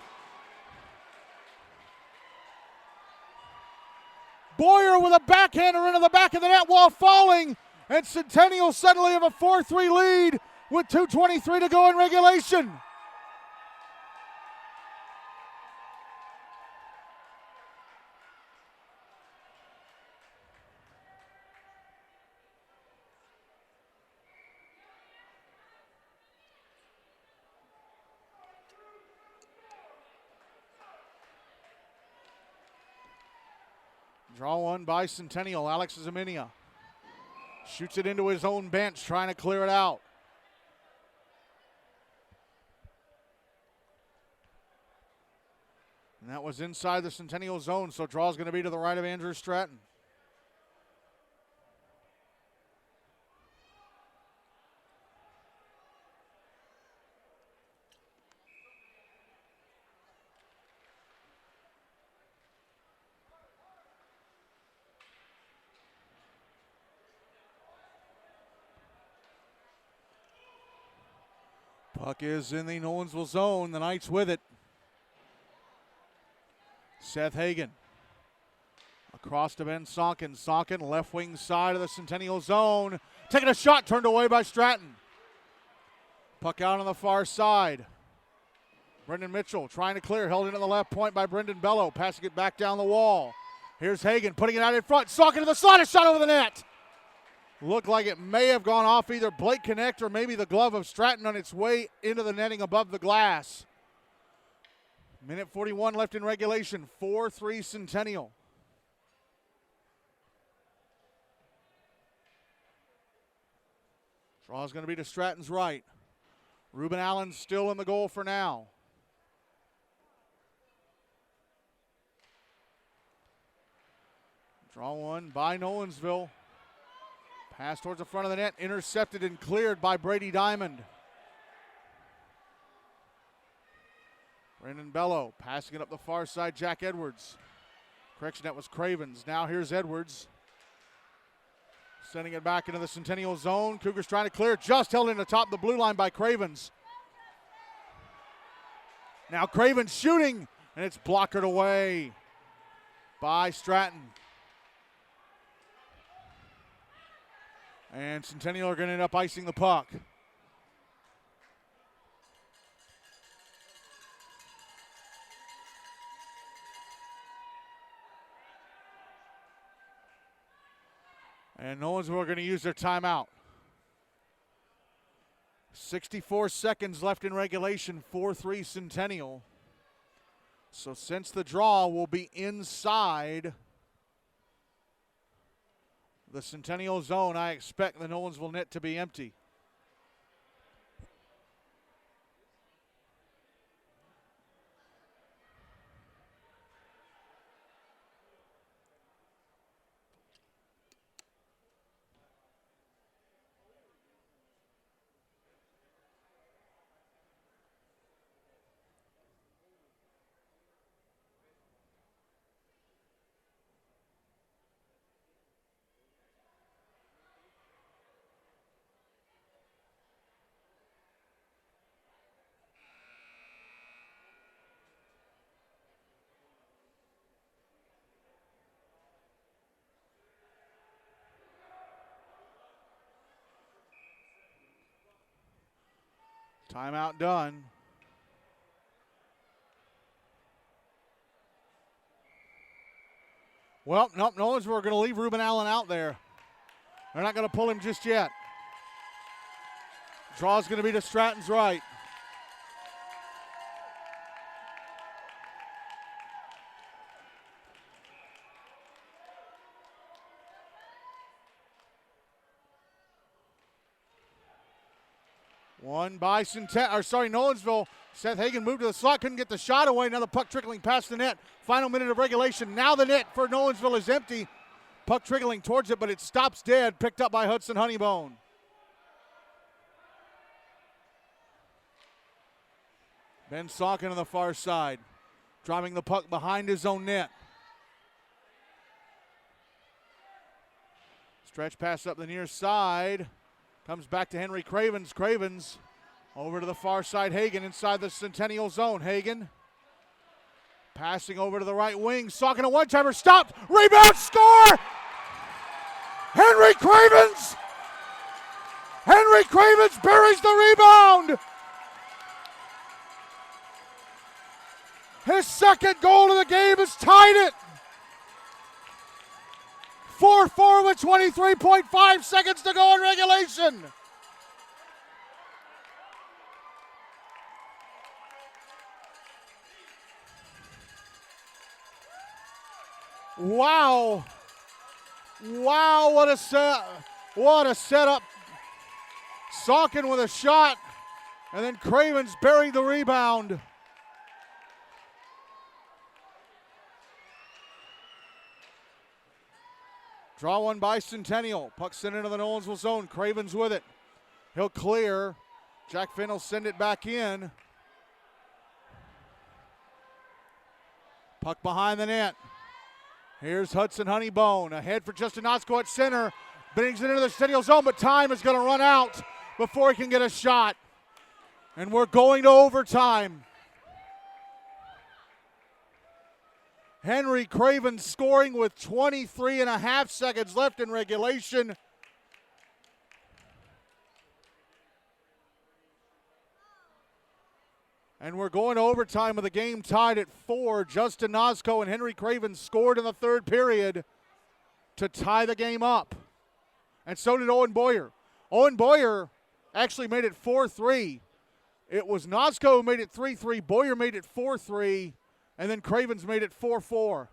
Speaker 1: Boyer with a backhander into the back of the net while falling. And Centennial suddenly have a 4-3 lead with 2:23 to go in regulation. Draw one by Centennial. Alex Zaminia shoots it into his own bench, trying to clear it out. And that was inside the Centennial zone, so draw's going to be to the right of Andrew Stratton. Puck is in the Nolensville zone. The Knights with it. Seth Hagan across to Ben Sonkin. Sonkin, left wing side of the Centennial zone. Taking a shot, turned away by Stratton. Puck out on the far side. Brendan Mitchell trying to clear, held into the left point by Brendan Bello, passing it back down the wall. Here's Hagan putting it out in front. Sonkin to the slot, a shot over the net. Looked like it may have gone off either Blake Connect or maybe the glove of Stratton on its way into the netting above the glass. Minute 41 left in regulation. 4-3 Centennial. Draw is going to be to Stratton's right. Ruben Allen still in the goal for now. Draw one by Nolensville. Pass towards the front of the net, intercepted and cleared by Brady Diamond. Brendan Bello passing it up the far side, Jack Edwards. Correction, that was Cravens. Now here's Edwards. Sending it back into the Centennial zone. Cougars trying to clear, just held in the top of the blue line by Cravens. Now Cravens shooting, and it's blockered away by Stratton. And Centennial are going to end up icing the puck. And Nolensville are going to use their timeout. 64 seconds left in regulation, 4-3 Centennial. So since the draw will be inside the Centennial zone, I expect the Nolensville net to be empty. Timeout done. Well, nope, Nolensville are going to leave Ruben Allen out there. They're not going to pull him just yet. Draw's going to be to Stratton's right. One by Nolensville. Seth Hagen moved to the slot, couldn't get the shot away. Now the puck trickling past the net. Final minute of regulation. Now the net for Nolensville is empty. Puck trickling towards it, but it stops dead. Picked up by Hudson Honeybone. Ben Saukin on the far side. Driving the puck behind his own net. Stretch pass up the near side. Comes back to Henry Cravens. Cravens over to the far side. Hagen inside the Centennial zone. Hagen passing over to the right wing. Saukin a one-timer. Stopped. Rebound. Score! Henry Cravens! Henry Cravens buries the rebound! His second goal of the game has tied it. 4-4 with 23.5 seconds to go in regulation. Wow. Wow, what a setup. Saukin with a shot, and then Cravens buried the rebound. Draw one by Centennial. Puck sent into the Nolensville zone. Cravens with it. He'll clear. Jack Finn will send it back in. Puck behind the net. Here's Hudson Honeybone. Ahead for Justin Osko at center. Brings it into the Centennial zone, but time is going to run out before he can get a shot. And we're going to overtime. Henry Cravens scoring with 23.5 seconds left in regulation. And we're going to overtime with the game tied at 4. Justin Osko and Henry Cravens scored in the third period to tie the game up. And so did Owen Boyer. Owen Boyer actually made it 4-3. It was Nosko who made it 3-3. Boyer made it 4-3. And then Cravens made it 4-4.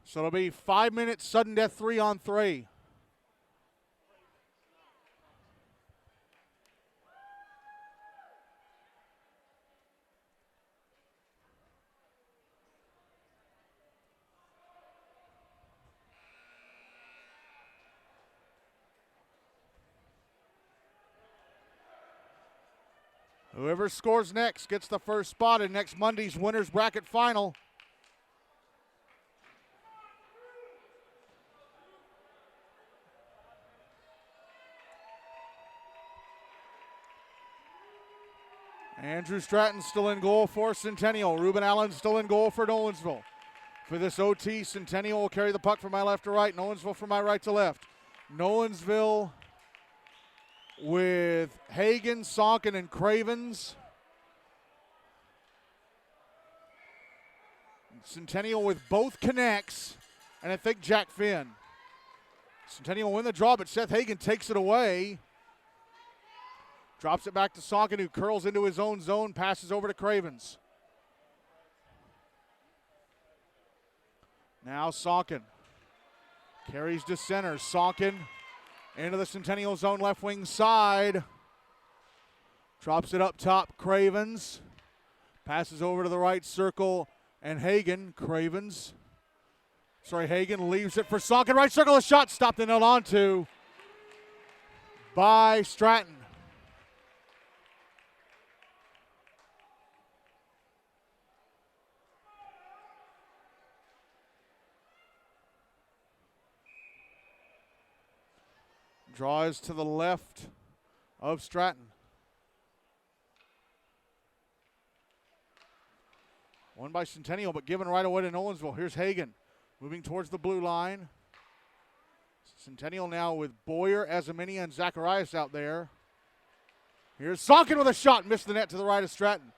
Speaker 1: So it'll be 5 minutes, sudden death, 3-on-3. Whoever scores next gets the first spot in next Monday's winners bracket final. Andrew Stratton still in goal for Centennial. Ruben Allen still in goal for Nolensville. For this OT, Centennial will carry the puck from my left to right. Nolensville from my right to left. Nolensville with Hagen, Saukin, and Cravens. Centennial with both connects, and I think Jack Finn. Centennial win the draw, but Seth Hagen takes it away. Drops it back to Saukin, who curls into his own zone, passes over to Cravens. Now Saukin carries to center. Saukin into the Centennial zone, left wing side. Drops it up top, Cravens. Passes over to the right circle, and Hagen. Hagen leaves it for Saukin. Right circle, a shot stopped and held on to by Stratton. Draw is to the left of Stratton. Won by Centennial, but given right away to Nolensville. Here's Hagan moving towards the blue line. Centennial now with Boyer, Azaminia, and Zacharias out there. Here's Sonkin with a shot. Missed the net to the right of Stratton.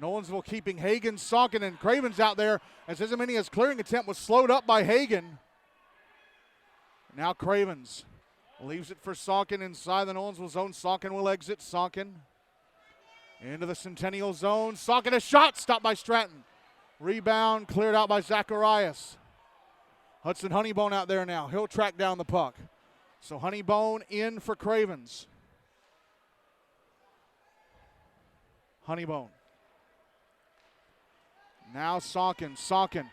Speaker 1: Nolensville keeping Hagan, Sonkin, and Cravens out there as Azaminia's clearing attempt was slowed up by Hagan. Now Cravens leaves it for Sonkin inside the Nolensville zone. Sonkin will exit. Sonkin into the Centennial zone. Sonkin a shot stopped by Stratton. Rebound cleared out by Zacharias. Hudson Honeybone out there now. He'll track down the puck. So Honeybone in for Cravens. Honeybone. Now Sonkin. Sonkin.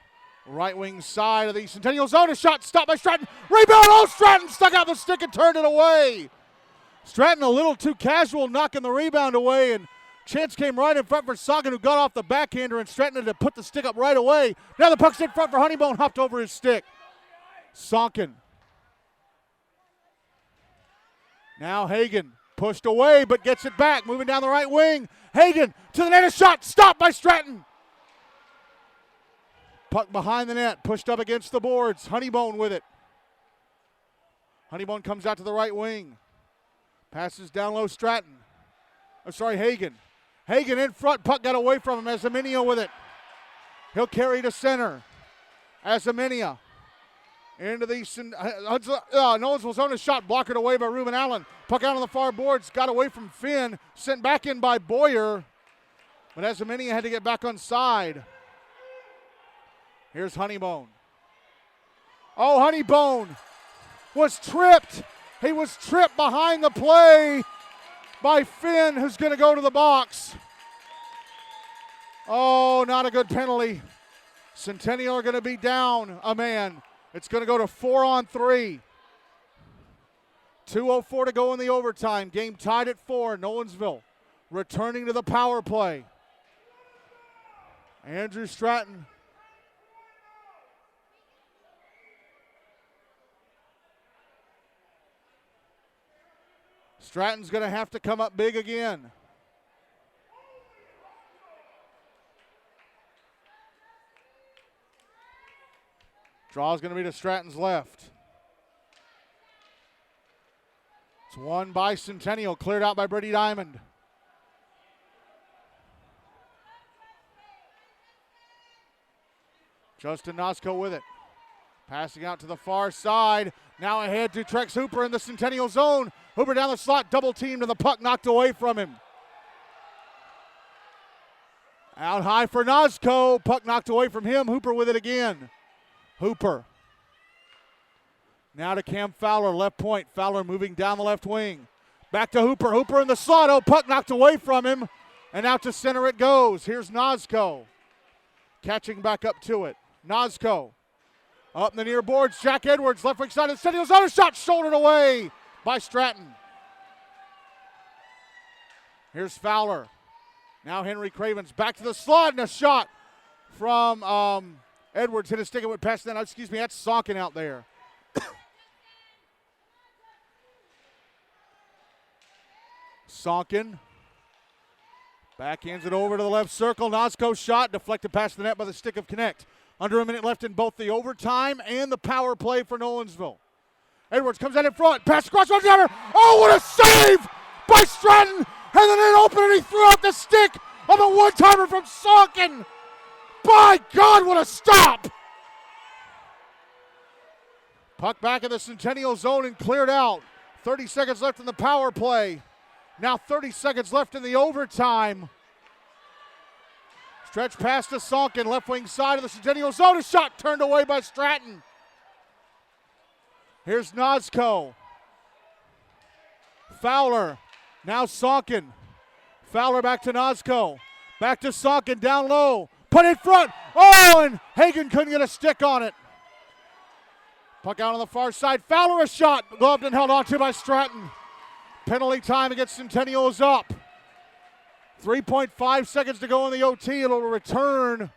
Speaker 1: Right wing side of the Centennial zone. A shot stopped by Stratton. Rebound. Oh, Stratton stuck out the stick and turned it away. Stratton a little too casual knocking the rebound away, and chance came right in front for Sonkin, who got off the backhander, and Stratton had to put the stick up right away. Now the puck's in front for Honeybone, hopped over his stick. Sonkin. Now Hagan pushed away but gets it back, moving down the right wing. Hagan to the net, a shot stopped by Stratton. Puck behind the net, pushed up against the boards. Honeybone with it. Honeybone comes out to the right wing. Passes down low, Stratton. Hagan. Hagan in front, puck got away from him. Azaminia with it. He'll carry to center. Azaminia into the Nolensville zone, a shot blocked away by Ruben Allen. Puck out on the far boards, got away from Finn, sent back in by Boyer. But Azaminia had to get back on side. Here's Honeybone. Oh, Honeybone was tripped. He was tripped behind the play by Finn, who's going to go to the box. Oh, not a good penalty. Centennial are going to be down a man. It's going to go to 4-on-3. 2:04 to go in the overtime. Game tied at 4. Nolensville returning to the power play. Andrew Stratton. Stratton's going to have to come up big again. Draw's going to be to Stratton's left. It's won by Centennial, cleared out by Brady Diamond. Justin Nosko with it. Passing out to the far side. Now ahead to Trex Hooper in the Centennial zone. Hooper down the slot, double teamed, and the puck knocked away from him. Out high for Nosko. Puck knocked away from him. Hooper with it again. Hooper. Now to Cam Fowler, left point. Fowler moving down the left wing. Back to Hooper. Hooper in the slot. Oh, puck knocked away from him. And out to center it goes. Here's Nosko. Catching back up to it. Nosko. Up in the near boards, Jack Edwards, left wing side of the Centennial's on a shot, shouldered away by Stratton. Here's Fowler. Now Henry Cravens back to the slot, and a shot from Edwards. Hit a stick and went past that. Excuse me, that's Sonkin out there. Sonkin backhands it over to the left circle. Nosko shot, deflected past the net by the stick of Connect. Under a minute left in both the overtime and the power play for Nolensville. Edwards comes out in front, pass across, runs over. Oh, what a save by Stratton! And then it opened and he threw out the stick of a one-timer from Sonkin. By God, what a stop! Puck back in the Centennial zone and cleared out. 30 seconds left in the power play. Now 30 seconds left in the overtime. Stretch pass to Sonkin, left wing side of the Centennial zone. A shot turned away by Stratton. Here's Nosko. Fowler. Now Sonkin. Fowler back to Nosko. Back to Sonkin, down low. Put in front. Oh, and Hagan couldn't get a stick on it. Puck out on the far side. Fowler a shot. Gloved and held onto by Stratton. Penalty time against Centennial is up. 3.5 seconds to go in the OT. It'll return.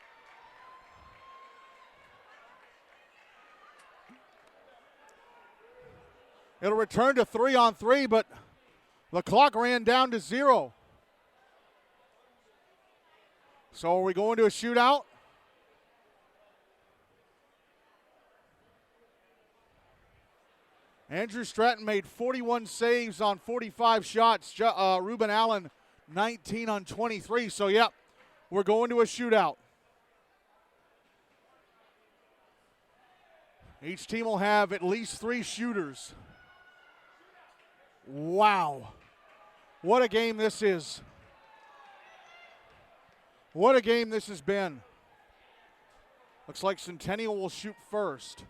Speaker 1: It'll return to 3-on-3, but the clock ran down to 0. So are we going to a shootout? Andrew Stratton made 41 saves on 45 shots. Ruben Allen, 19 on 23. So, yeah, we're going to a shootout. Each team will have at least 3 shooters. Wow. What a game this is. What a game this has been. Looks like Centennial will shoot first.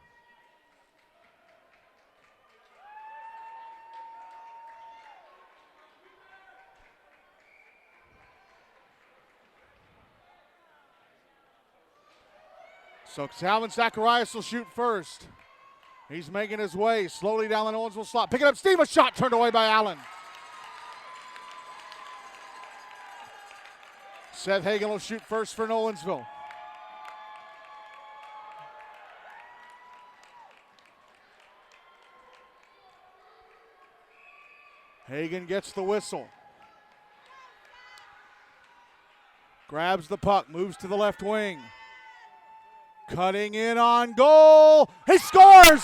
Speaker 1: So Calvin Zacharias will shoot first. He's making his way slowly down the Nolensville slot. Picking up Steve, a shot turned away by Allen. Seth Hagan will shoot first for Nolensville. Hagan gets the whistle. Grabs the puck, moves to the left wing. Cutting in on goal. He scores!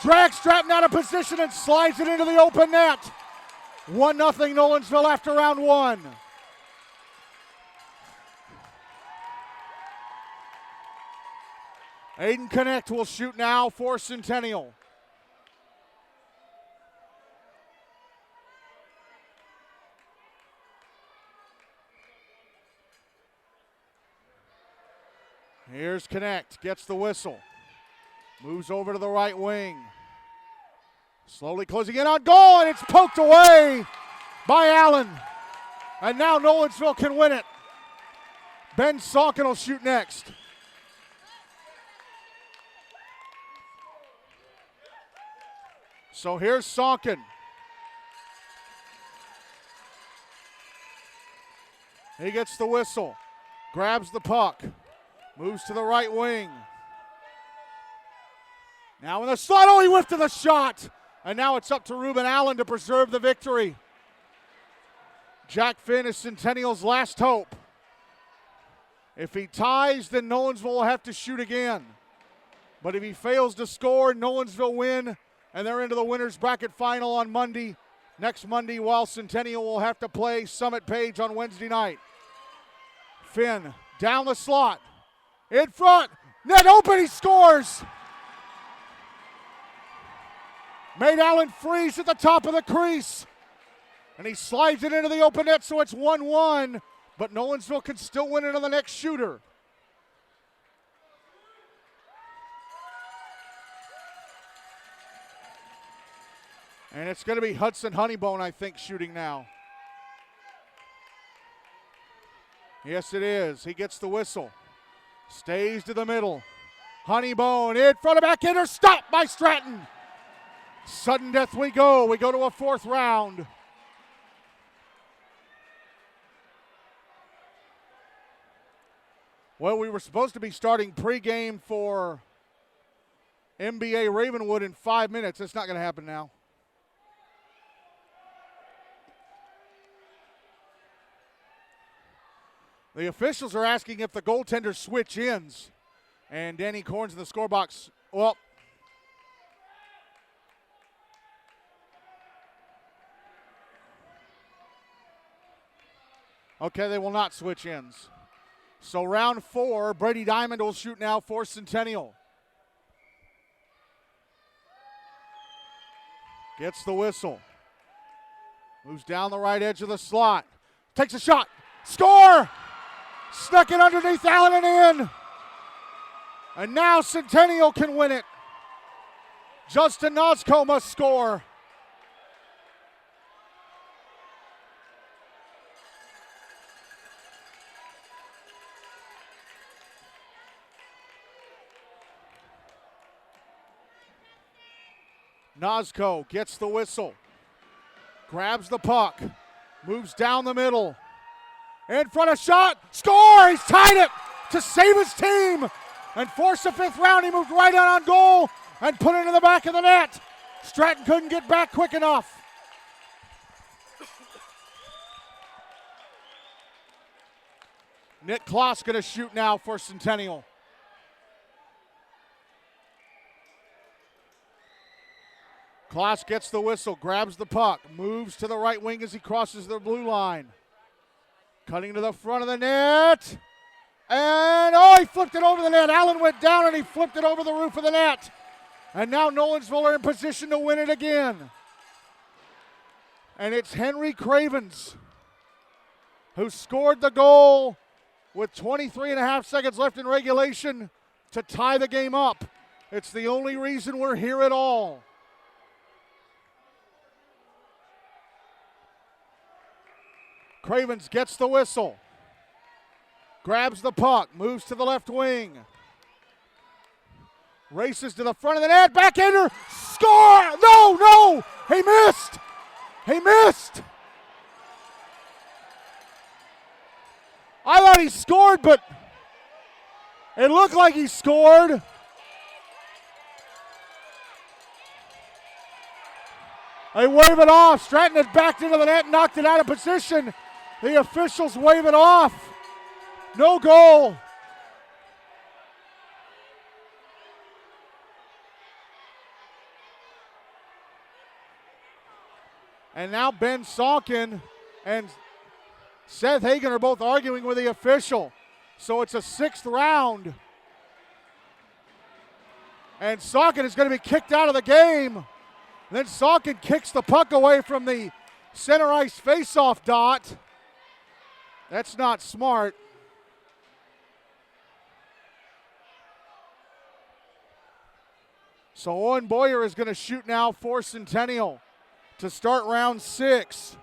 Speaker 1: Drags Stratton out of position and slides it into the open net. 1-0 Nolensville after round 1. Aiden Connect will shoot now for Centennial. Here's Connect, gets the whistle. Moves over to the right wing. Slowly closing in on goal, and it's poked away by Allen. And now Nolensville can win it. Ben Salkin will shoot next. So here's Salkin. He gets the whistle, grabs the puck. Moves to the right wing. Now in the slot, oh, he whiffed to the shot. And now it's up to Ruben Allen to preserve the victory. Jack Finn is Centennial's last hope. If he ties, then Nolensville will have to shoot again. But if he fails to score, Nolensville win, and they're into the winner's bracket final on Monday. Next Monday, while Centennial will have to play Summit Page on Wednesday night. Finn down the slot. In front, net open, he scores. Made Allen freeze at the top of the crease. And he slides it into the open net, so it's 1-1. But Nolensville can still win it on the next shooter. And it's going to be Hudson Honeybone, I think, shooting now. Yes, it is. He gets the whistle. Stays to the middle. Honeybone in front of backhander, stopped by Stratton. Sudden death we go. We go to a 4th round. Well, we were supposed to be starting pregame for NBA Ravenwood in 5 minutes. That's not going to happen now. The officials are asking if the goaltenders switch ends. And Danny Corns in the scorebox. Well, okay, they will not switch ends. So round 4, Brady Diamond will shoot now for Centennial. Gets the whistle. Moves down the right edge of the slot. Takes a shot. Score! Snuck it underneath Allen and in. And now Centennial can win it. Justin Nosco must score. Nosco gets the whistle. Grabs the puck. Moves down the middle. In front of shot. Score! He's tied it to save his team. And force the 5th round. He moved right out on goal and put it in the back of the net. Stratton couldn't get back quick enough. Nick Kloss going to shoot now for Centennial. Kloss gets the whistle, grabs the puck, moves to the right wing as he crosses the blue line. Cutting to the front of the net. And, he flipped it over the net. Allen went down and he flipped it over the roof of the net. And now Nolensville are in position to win it again. And it's Henry Cravens who scored the goal with 23 and a half seconds left in regulation to tie the game up. It's the only reason we're here at all. Cravens gets the whistle. Grabs the puck, moves to the left wing. Races to the front of the net, backhander, score! No! He missed! I thought he scored, but it looked like he scored. They wave it off. Stratton had backed into the net and knocked it out of position. The officials wave it off. No goal. And now Ben Salkin and Seth Hagan are both arguing with the official. So it's a sixth round. And Salkin is going to be kicked out of the game. Then Salkin kicks the puck away from the center ice faceoff dot. That's not smart. So Owen Boyer is going to shoot now for Centennial to start round 6.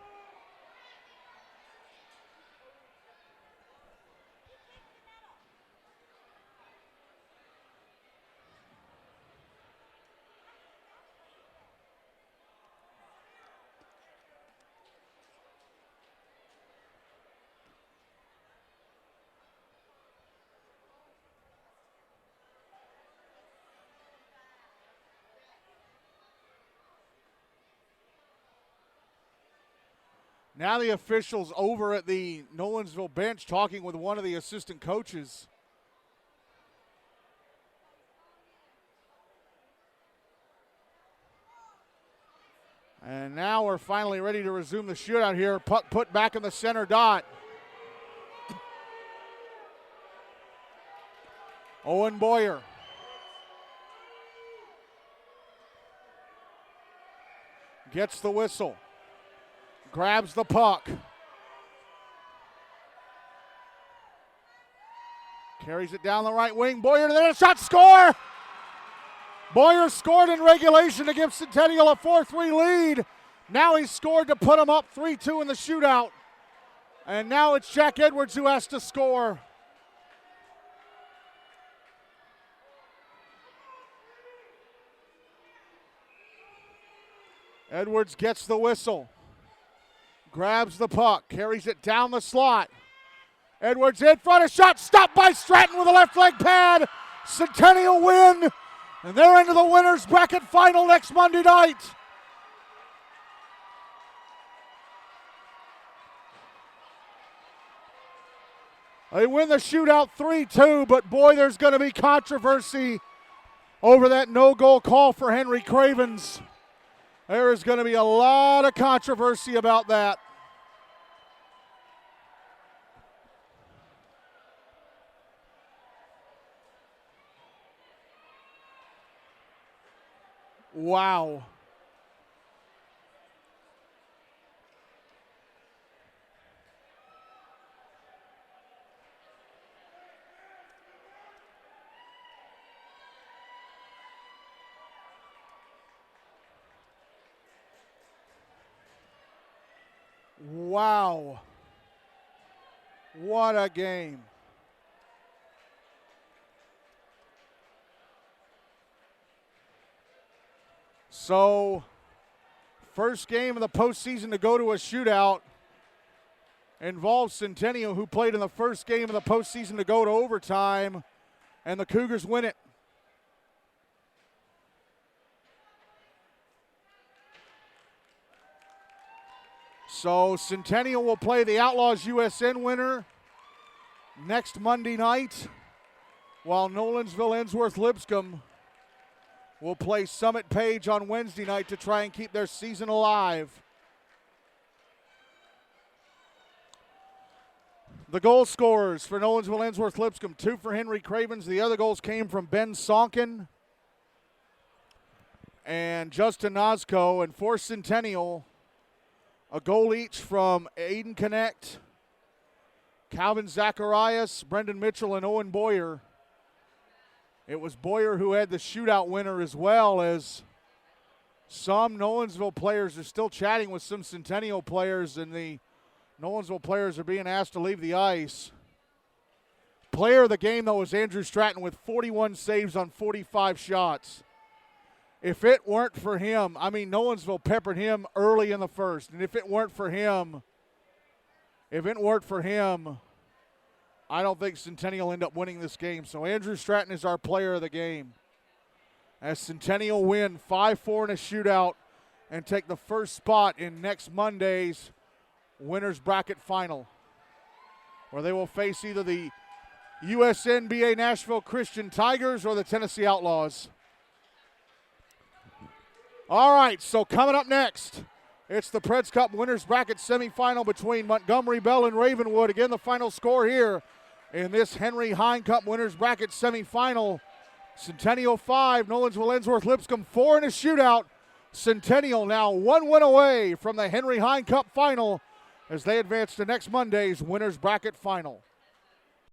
Speaker 1: Now the officials over at the Nolensville bench talking with one of the assistant coaches. And now we're finally ready to resume the shootout here. Puck put back in the center dot. Owen Boyer. Gets the whistle. Grabs the puck. Carries it down the right wing. Boyer to the net, shot, score! Boyer scored in regulation to give Centennial a 4-3 lead. Now he's scored to put them up 3-2 in the shootout. And now it's Jack Edwards who has to score. Edwards gets the whistle. Grabs the puck, carries it down the slot. Edwards in front, a shot stopped by Stratton with a left leg pad. Centennial win, and they're into the winners bracket final next Monday night. They win the shootout 3-2, but boy, there's going to be controversy over that no-goal call for Henry Cravens. There is going to be a lot of controversy about that. Wow. Wow. What a game. So, first game of the postseason to go to a shootout involves Centennial, who played in the first game of the postseason to go to overtime, and the Cougars win it. So Centennial will play the Outlaws USN winner next Monday night, while Nolensville-Ensworth-Lipscomb will play Summit Page on Wednesday night to try and keep their season alive. The goal scorers for Nolensville-Ensworth-Lipscomb, 2 for Henry Cravens. The other goals came from Ben Sonkin and Justin Nosco. And for Centennial, a goal each from Aiden Connect, Calvin Zacharias, Brendan Mitchell, and Owen Boyer. It was Boyer who had the shootout winner, as well as some Nolensville players are still chatting with some Centennial players, and the Nolensville players are being asked to leave the ice. Player of the game, though, was Andrew Stratton with 41 saves on 45 shots. If it weren't for him, I mean, Nolensville peppered him early in the first, and if it weren't for him, I don't think Centennial end up winning this game. So Andrew Stratton is our player of the game, as Centennial win 5-4 in a shootout and take the first spot in next Monday's winners bracket final, where they will face either the USNBA Nashville Christian Tigers or the Tennessee Outlaws. All right, so coming up next, it's the Preds Cup winners bracket semifinal between Montgomery Bell and Ravenwood. Again, the final score here in this Henry Hine Cup winners bracket semifinal: Centennial 5, Nolensville-Ensworth-Lipscomb 4 in a shootout. Centennial now 1 win away from the Henry Hine Cup final as they advance to next Monday's winners bracket final.